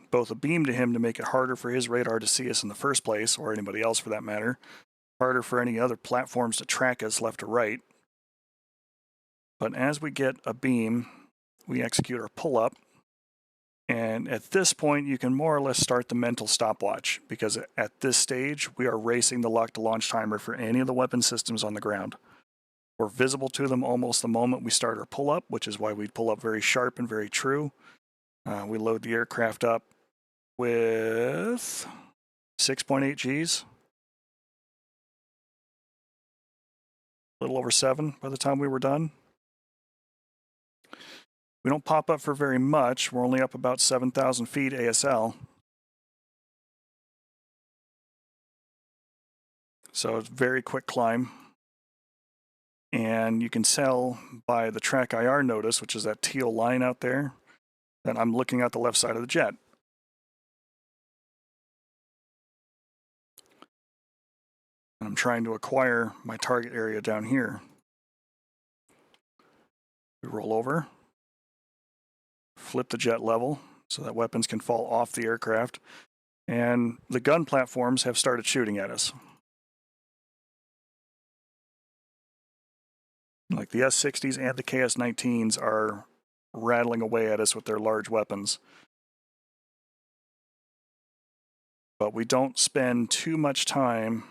A: both a beam to him to make it harder for his radar to see us in the first place, or anybody else for that matter, harder for any other platforms to track us left or right. But as we get a beam, we execute our pull-up, and at this point you can more or less start the mental stopwatch, because at this stage we are racing the lock-to-launch timer for any of the weapon systems on the ground. We're visible to them almost the moment we start our pull-up, which is why we pull up very sharp and very true. We load the aircraft up with 6.8 Gs. A little over 7 by the time we were done. We don't pop up for very much. We're only up about 7,000 feet ASL. So it's a very quick climb. And you can tell by the track IR notice, which is that teal line out there, that I'm looking at the left side of the jet. And I'm trying to acquire my target area down here. We roll over, flip the jet level so that weapons can fall off the aircraft, and the gun platforms have started shooting at us. Like the S-60s and the KS-19s are rattling away at us with their large weapons. But we don't spend too much time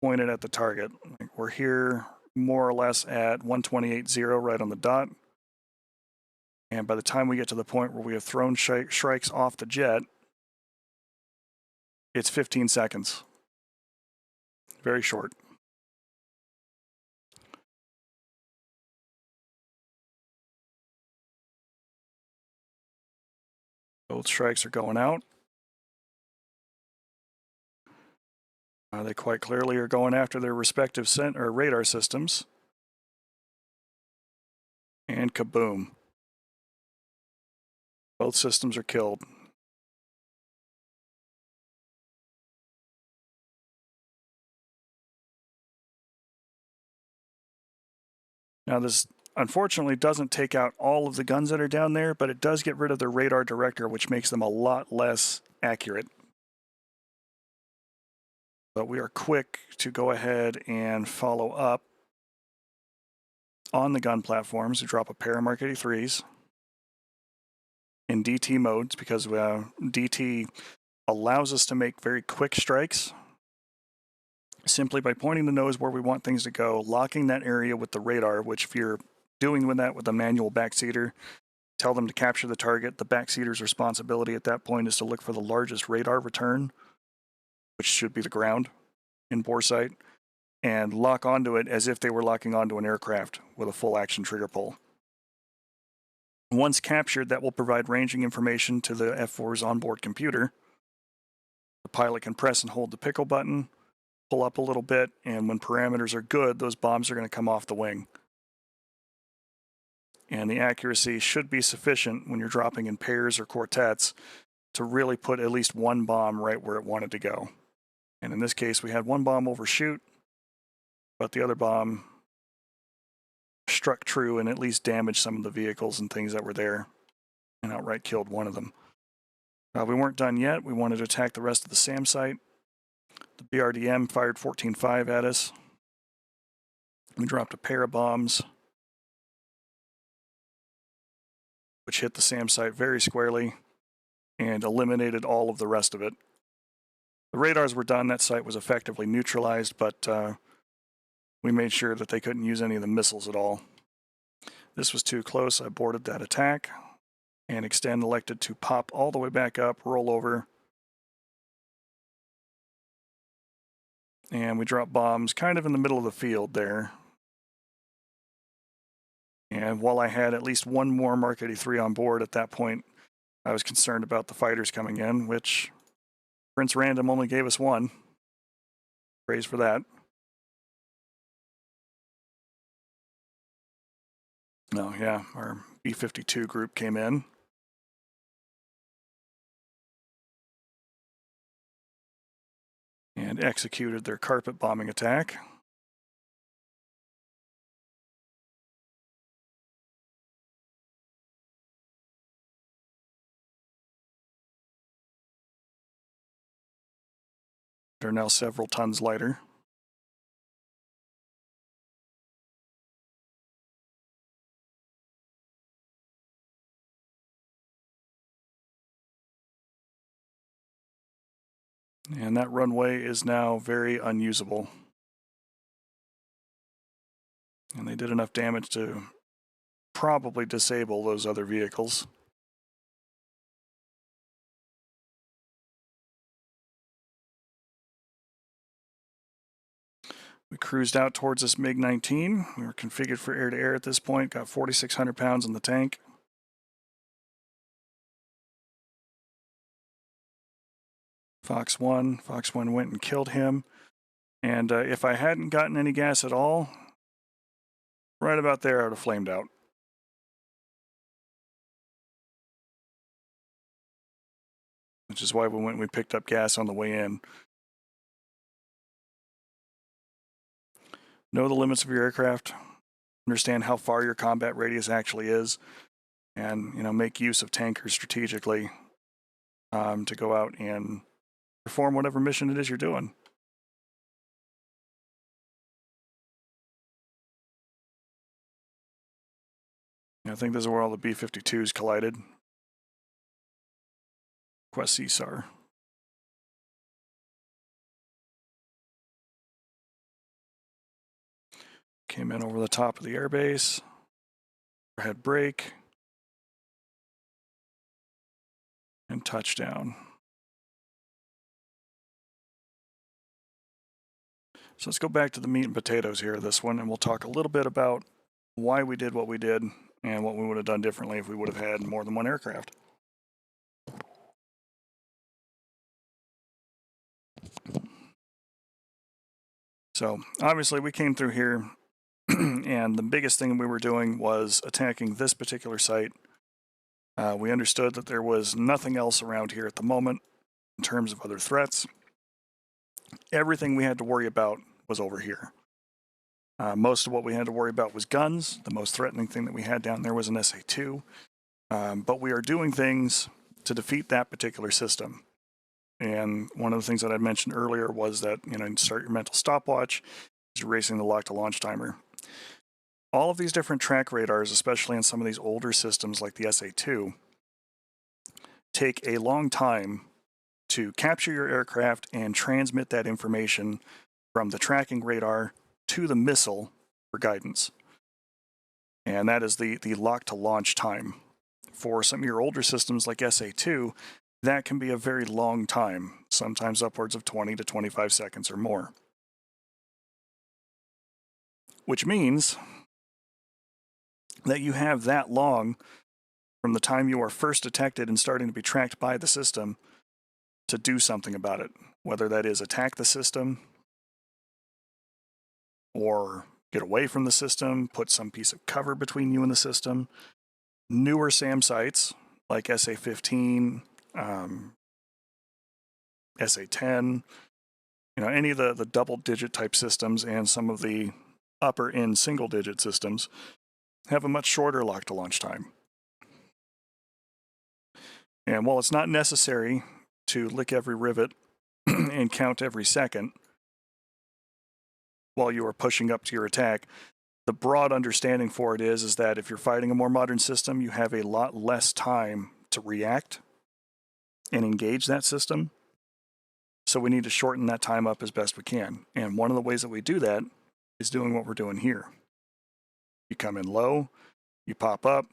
A: pointed at the target. We're here more or less at 128.0 right on the dot. And by the time we get to the point where we have thrown strikes off the jet, it's 15 seconds. Very short. Both strikes are going out. They quite clearly are going after their respective radar systems. And kaboom. Both systems are killed. Now this unfortunately doesn't take out all of the guns that are down there, but it does get rid of the radar director, which makes them a lot less accurate. But we are quick to go ahead and follow up on the gun platforms to drop a pair of Mark 83s in DT modes, because DT allows us to make very quick strikes simply by pointing the nose where we want things to go, locking that area with the radar, which if you're doing with that with a manual backseater, tell them to capture the target. The backseater's responsibility at that point is to look for the largest radar return, which should be the ground in bore sight, and lock onto it as if they were locking onto an aircraft with a full action trigger pull. Once captured, that will provide ranging information to the F-4's onboard computer. The pilot can press and hold the pickle button, pull up a little bit, and when parameters are good, those bombs are going to come off the wing. And the accuracy should be sufficient when you're dropping in pairs or quartets to really put at least one bomb right where it wanted to go. And in this case, we had one bomb overshoot, but the other bomb struck true and at least damaged some of the vehicles and things that were there and outright killed one of them. We weren't done yet. We wanted to attack the rest of the SAM site. The BRDM fired 14.5 at us. We dropped a pair of bombs, which hit the SAM site very squarely and eliminated all of the rest of it. The radars were done. That site was effectively neutralized, but we made sure that they couldn't use any of the missiles at all. This was too close. I boarded that attack, and Extend elected to pop all the way back up, roll over, and we dropped bombs kind of in the middle of the field there. And while I had at least one more Mark 83 on board at that point, I was concerned about the fighters coming in, which Prince Random only gave us one. Praise for that. Oh yeah, our B-52 group came in. And executed their carpet bombing attack. They're now several tons lighter. And that runway is now very unusable. And they did enough damage to probably disable those other vehicles. We cruised out towards this MiG-19. We were configured for air-to-air at this point, got 4,600 pounds in the tank. Fox 1 went and killed him. And if I hadn't gotten any gas at all, right about there I would have flamed out. Which is why we picked up gas on the way in. Know the limits of your aircraft, understand how far your combat radius actually is, and make use of tankers strategically to go out and perform whatever mission it is you're doing. I think this is where all the B-52s collided. Quest CSAR. Came in over the top of the airbase. Overhead brake. And touchdown. So let's go back to the meat and potatoes here of this one, and we'll talk a little bit about why we did what we did and what we would have done differently if we would have had more than one aircraft. So obviously we came through here and the biggest thing we were doing was attacking this particular site. We understood that there was nothing else around here at the moment in terms of other threats. Everything we had to worry about was over here. Most of what we had to worry about was guns. The most threatening thing that we had down there was an SA-2. But we are doing things to defeat that particular system. And one of the things that I mentioned earlier was that, you start your mental stopwatch, is erasing the lock to launch timer. All of these different track radars, especially in some of these older systems like the SA-2, take a long time to capture your aircraft and transmit that information from the tracking radar to the missile for guidance. And that is the lock to launch time. For some of your older systems like SA-2, that can be a very long time, sometimes upwards of 20 to 25 seconds or more. Which means that you have that long from the time you are first detected and starting to be tracked by the system to do something about it, whether that is attack the system or get away from the system, put some piece of cover between you and the system. Newer SAM sites like SA-15, SA-10, any of the double-digit type systems and some of the upper-end single-digit systems have a much shorter lock-to-launch time. And while it's not necessary to lick every rivet and count every second while you are pushing up to your attack, the broad understanding for it is that if you're fighting a more modern system, you have a lot less time to react and engage that system. So we need to shorten that time up as best we can. And one of the ways that we do that is doing what we're doing here. You come in low, you pop up,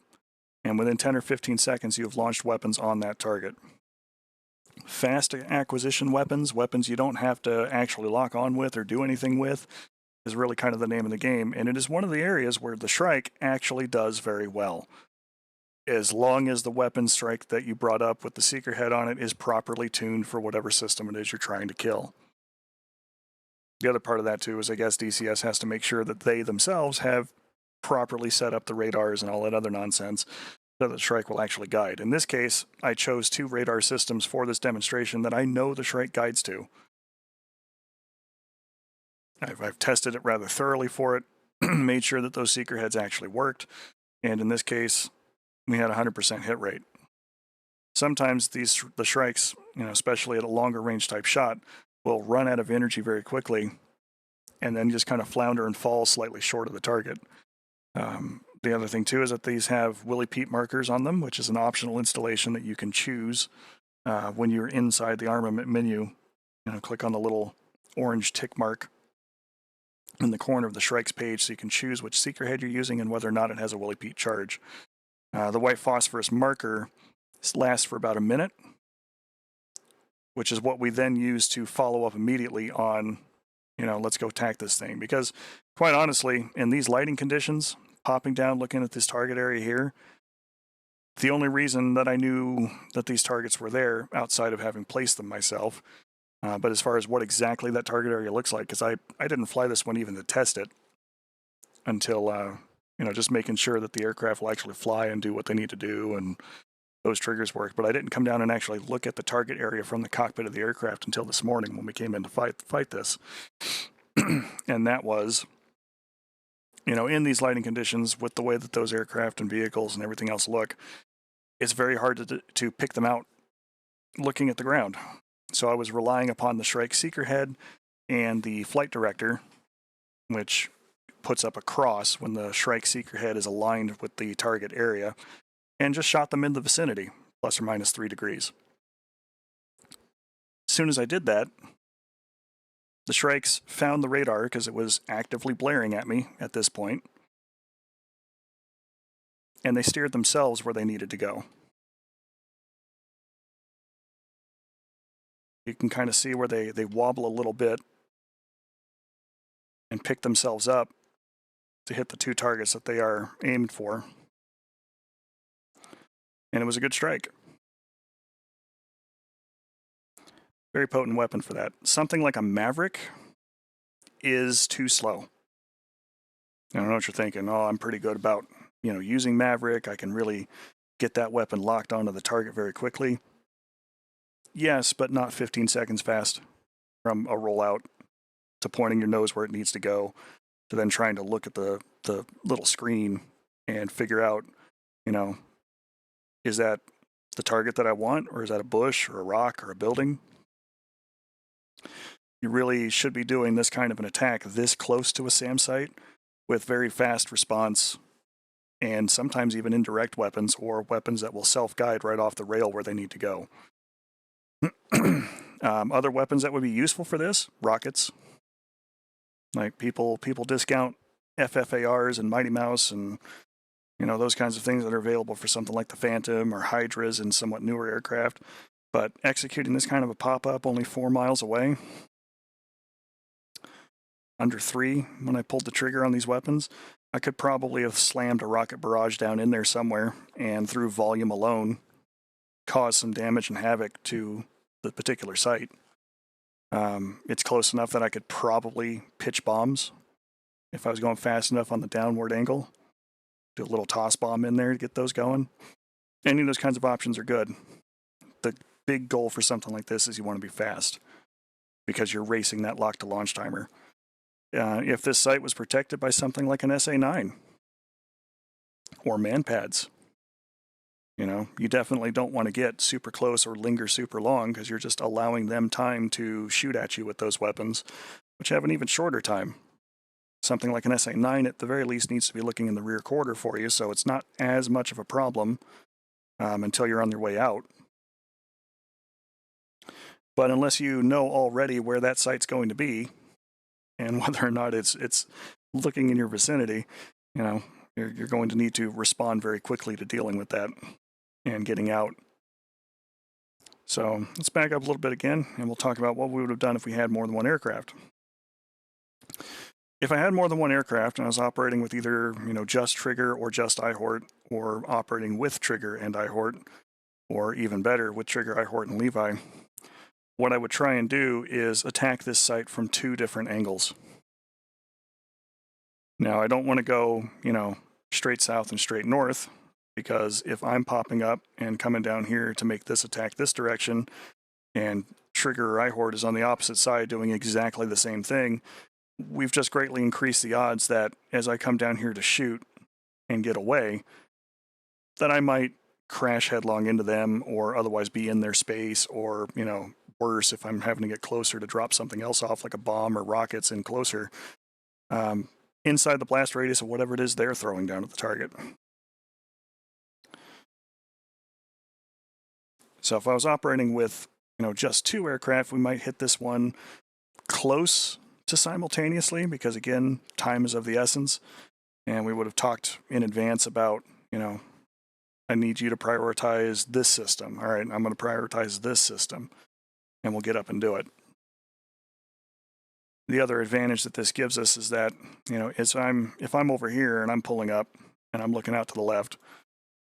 A: and within 10 or 15 seconds, you have launched weapons on that target. Fast acquisition weapons you don't have to actually lock on with or do anything with, is really kind of the name of the game, and it is one of the areas where the Shrike actually does very well. As long as the weapon strike that you brought up with the seeker head on it is properly tuned for whatever system it is you're trying to kill. The other part of that too is I guess DCS has to make sure that they themselves have properly set up the radars and all that other nonsense so that the Shrike will actually guide. In this case, I chose 2 radar systems for this demonstration that I know the Shrike guides to. I've tested it rather thoroughly for it, made sure that those seeker heads actually worked, and in this case, we had a 100% hit rate. Sometimes the Shrikes, especially at a longer range type shot, will run out of energy very quickly and then just kind of flounder and fall slightly short of the target. The other thing too is that these have Willy Pete markers on them, which is an optional installation that you can choose when you're inside the armament menu. Click on the little orange tick mark in the corner of the Shrike's page so you can choose which seeker head you're using and whether or not it has a Willy Pete charge. The white phosphorus marker lasts for about a minute, which is what we then use to follow up immediately on, let's go attack this thing. Because quite honestly, in these lighting conditions, popping down, looking at this target area here, the only reason that I knew that these targets were there, outside of having placed them myself, but as far as what exactly that target area looks like, because I didn't fly this one even to test it until, just making sure that the aircraft will actually fly and do what they need to do and those triggers work. But I didn't come down and actually look at the target area from the cockpit of the aircraft until this morning when we came in to fight this. And that was, in these lighting conditions, with the way that those aircraft and vehicles and everything else look, it's very hard to pick them out looking at the ground. So I was relying upon the Shrike seeker head and the flight director, which puts up a cross when the Shrike seeker head is aligned with the target area, and just shot them in the vicinity, plus or minus 3 degrees. As soon as I did that, the Shrikes found the radar because it was actively blaring at me at this point, and they steered themselves where they needed to go. You can kind of see where they wobble a little bit and pick themselves up to hit the 2 targets that they are aimed for. And it was a good strike. Very potent weapon for that. Something like a Maverick is too slow. I don't know what you're thinking. Oh, I'm pretty good about, using Maverick. I can really get that weapon locked onto the target very quickly. Yes, but not 15 seconds fast from a rollout to pointing your nose where it needs to go, to then trying to look at the little screen and figure out, is that the target that I want, or is that a bush or a rock or a building? You really should be doing this kind of an attack this close to a SAM site with very fast response, and sometimes even indirect weapons or weapons that will self-guide right off the rail where they need to go. Other weapons that would be useful for this, rockets. Like people discount FFARs and Mighty Mouse and those kinds of things that are available for something like the Phantom or Hydras in somewhat newer aircraft. But executing this kind of a pop-up only 4 miles away, under 3 when I pulled the trigger on these weapons, I could probably have slammed a rocket barrage down in there somewhere and through volume alone cause some damage and havoc to the particular site. It's close enough that I could probably pitch bombs if I was going fast enough on the downward angle. Do a little toss bomb in there to get those going. Any of those kinds of options are good. The big goal for something like this is you want to be fast because you're racing that lock to launch timer. If this site was protected by something like an SA-9 or manpads, you definitely don't want to get super close or linger super long because you're just allowing them time to shoot at you with those weapons, which have an even shorter time. Something like an SA-9 at the very least needs to be looking in the rear quarter for you, so it's not as much of a problem until you're on your way out. But unless you know already where that site's going to be and whether or not it's looking in your vicinity, you're going to need to respond very quickly to dealing with that and getting out. So let's back up a little bit again, and we'll talk about what we would have done if we had more than one aircraft. If I had more than one aircraft and I was operating with either, just Trigger or just IHORT, or operating with Trigger and IHORT, or even better, with Trigger, IHORT, and Levi, what I would try and do is attack this site from 2 different angles. Now, I don't want to go, straight south and straight north, because if I'm popping up and coming down here to make this attack this direction, and Trigger or IHORT is on the opposite side doing exactly the same thing, we've just greatly increased the odds that as I come down here to shoot and get away, that I might crash headlong into them or otherwise be in their space, or, worse, if I'm having to get closer to drop something else off like a bomb or rockets in closer, inside the blast radius of whatever it is they're throwing down at the target. So if I was operating with, just 2 aircraft, we might hit this one close to simultaneously because, again, time is of the essence. And we would have talked in advance about, I need you to prioritize this system. All right, I'm going to prioritize this system. And we'll get up and do it. The other advantage that this gives us is that, if I'm over here and I'm pulling up and I'm looking out to the left,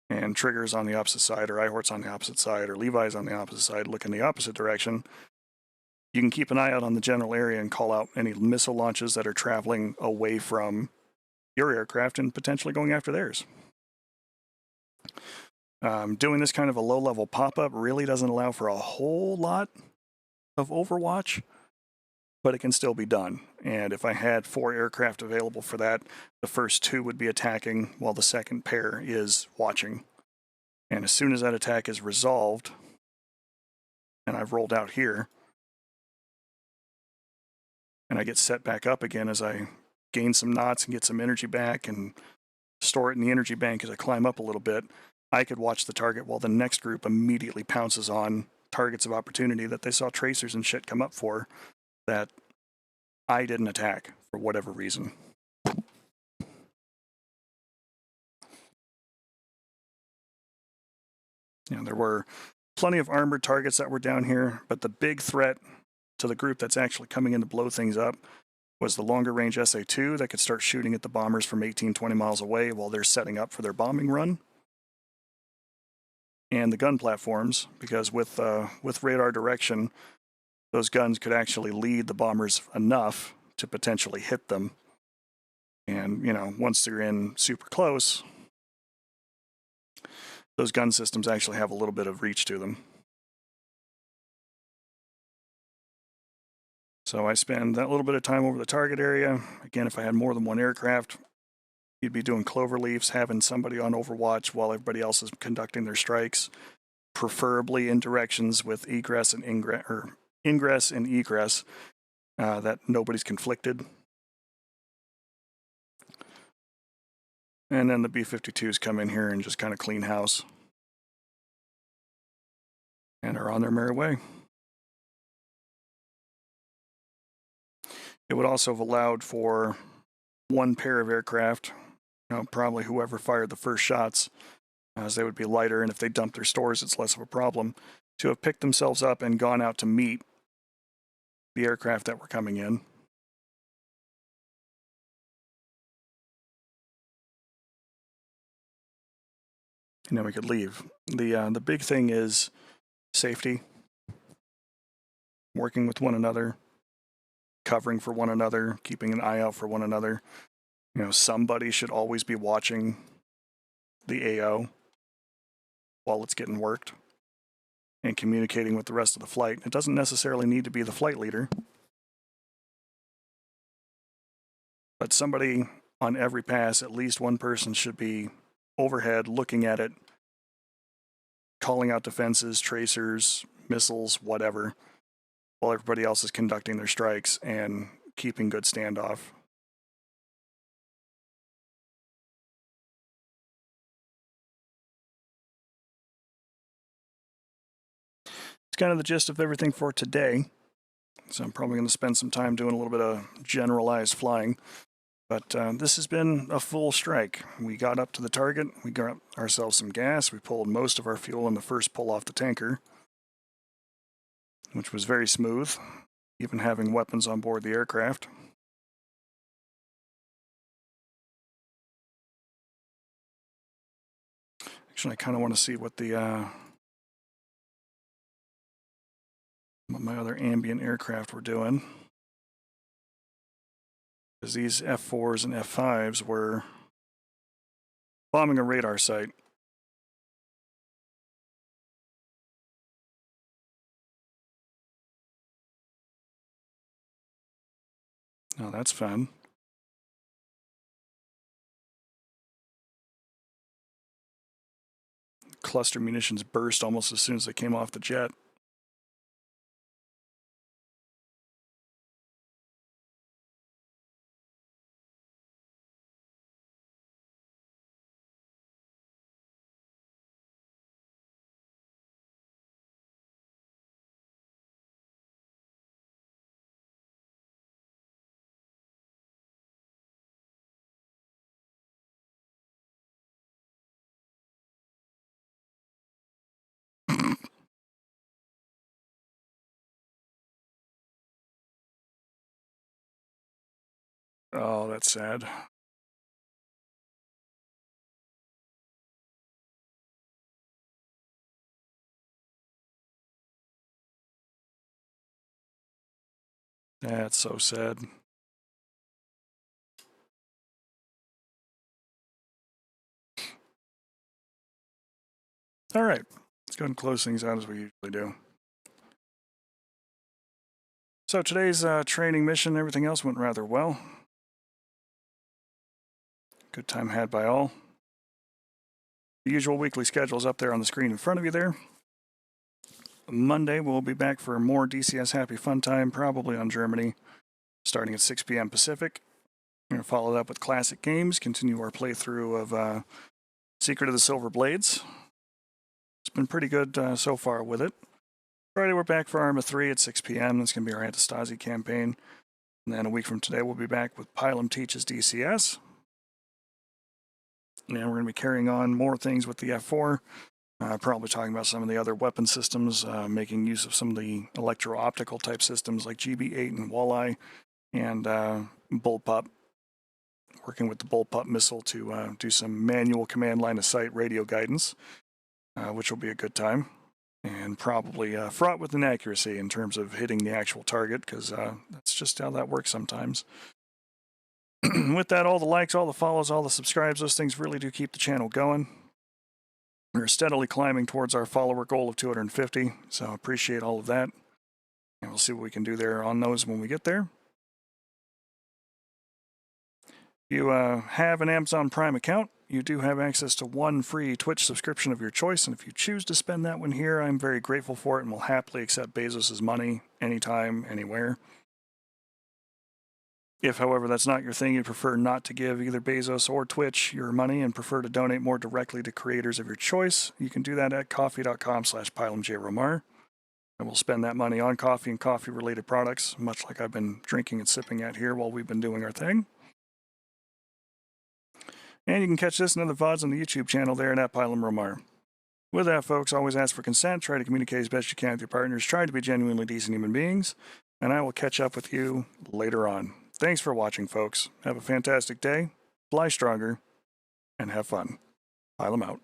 A: and Trigger's on the opposite side, or IHORT's on the opposite side, or Levi's on the opposite side, looking the opposite direction, you can keep an eye out on the general area and call out any missile launches that are traveling away from your aircraft and potentially going after theirs. Doing this kind of a low-level pop-up really doesn't allow for a whole lot of overwatch, but it can still be done. And if I had 4 aircraft available for that, the first 2 would be attacking while the second pair is watching. And as soon as that attack is resolved, and I've rolled out here, and I get set back up again as I gain some knots and get some energy back and store it in the energy bank as I climb up a little bit, I could watch the target while the next group immediately pounces on targets of opportunity that they saw tracers and shit come up for that I didn't attack for whatever reason. There were plenty of armored targets that were down here, but the big threat to the group that's actually coming in to blow things up was the longer range SA-2 that could start shooting at the bombers from 18-20 miles away while they're setting up for their bombing run. And the gun platforms, because with radar direction, those guns could actually lead the bombers enough to potentially hit them. And, you know, once they're in super close, those gun systems actually have a little bit of reach to them. So I spend that little bit of time over the target area. Again, if I had more than one aircraft, you'd be doing clover leaves, having somebody on overwatch while everybody else is conducting their strikes, preferably in directions with egress and ingress, or ingress and egress, that nobody's conflicted. And then the B-52s come in here and just kind of clean house and are on their merry way. It would also have allowed for one pair of aircraft, you know, probably whoever fired the first shots, as they would be lighter, and if they dumped their stores, it's less of a problem, to have picked themselves up and gone out to meet the aircraft that were coming in. And then we could leave. The big thing is safety, working with one another, covering for one another, keeping an eye out for one another. You know, somebody should always be watching the AO while it's getting worked and communicating with the rest of the flight. It doesn't necessarily need to be the flight leader, but somebody on every pass, at least one person should be overhead looking at it, calling out defenses, tracers, missiles, whatever, while everybody else is conducting their strikes and keeping good standoff. It's kind of the gist of everything for today. So I'm probably going to spend some time doing a little bit of generalized flying. But this has been a full strike. We got up to the target, we got ourselves some gas, we pulled most of our fuel in the first pull off the tanker, which was very smooth, even having weapons on board the aircraft. Actually, I kind of want to see what the what my other ambient aircraft were doing. Because these F-4s and F-5s were bombing a radar site. Oh, that's fun. Cluster munitions burst almost as soon as they came off the jet. Oh, that's sad. That's so sad. All right, let's go ahead and close things out as we usually do. So today's training mission, everything else went rather well. Good time had by all. The usual weekly schedule is up there on the screen in front of you there. Monday, we'll be back for more DCS Happy Fun Time, probably on Germany, starting at 6 p.m. Pacific. We're going to follow that up with classic games, continue our playthrough of Secret of the Silver Blades. It's been pretty good so far with it. Friday, we're back for Arma 3 at 6 p.m. That's going to be our Antistasi campaign. And then a week from today, we'll be back with Pilum Teaches DCS. And we're going to be carrying on more things with the F-4. Probably talking about some of the other weapon systems, making use of some of the electro-optical type systems like GB-8 and Walleye, and Bullpup. Working with the Bullpup missile to do some manual command line of sight radio guidance, which will be a good time. and probably fraught with inaccuracy in terms of hitting the actual target, because that's just how that works sometimes. With that, all the likes, all the follows, all the subscribes, those things really do keep the channel going. We're steadily climbing towards our follower goal of 250, so appreciate all of that. And we'll see what we can do there on those when we get there. If you have an Amazon Prime account, you do have access to one free Twitch subscription of your choice, and if you choose to spend that one here, I'm very grateful for it and will happily accept Bezos' money anytime, anywhere. If, however, that's not your thing, you prefer not to give either Bezos or Twitch your money and prefer to donate more directly to creators of your choice, you can do that at coffee.com/PilumJRomar. And we'll spend that money on coffee and coffee-related products, much like I've been drinking and sipping at here while we've been doing our thing. And you can catch this and other VODs on the YouTube channel there at PilumRomar. With that, folks, always ask for consent, try to communicate as best you can with your partners, try to be genuinely decent human beings, and I will catch up with you later on. Thanks for watching, folks. Have a fantastic day, fly stronger, and have fun. Pilum out.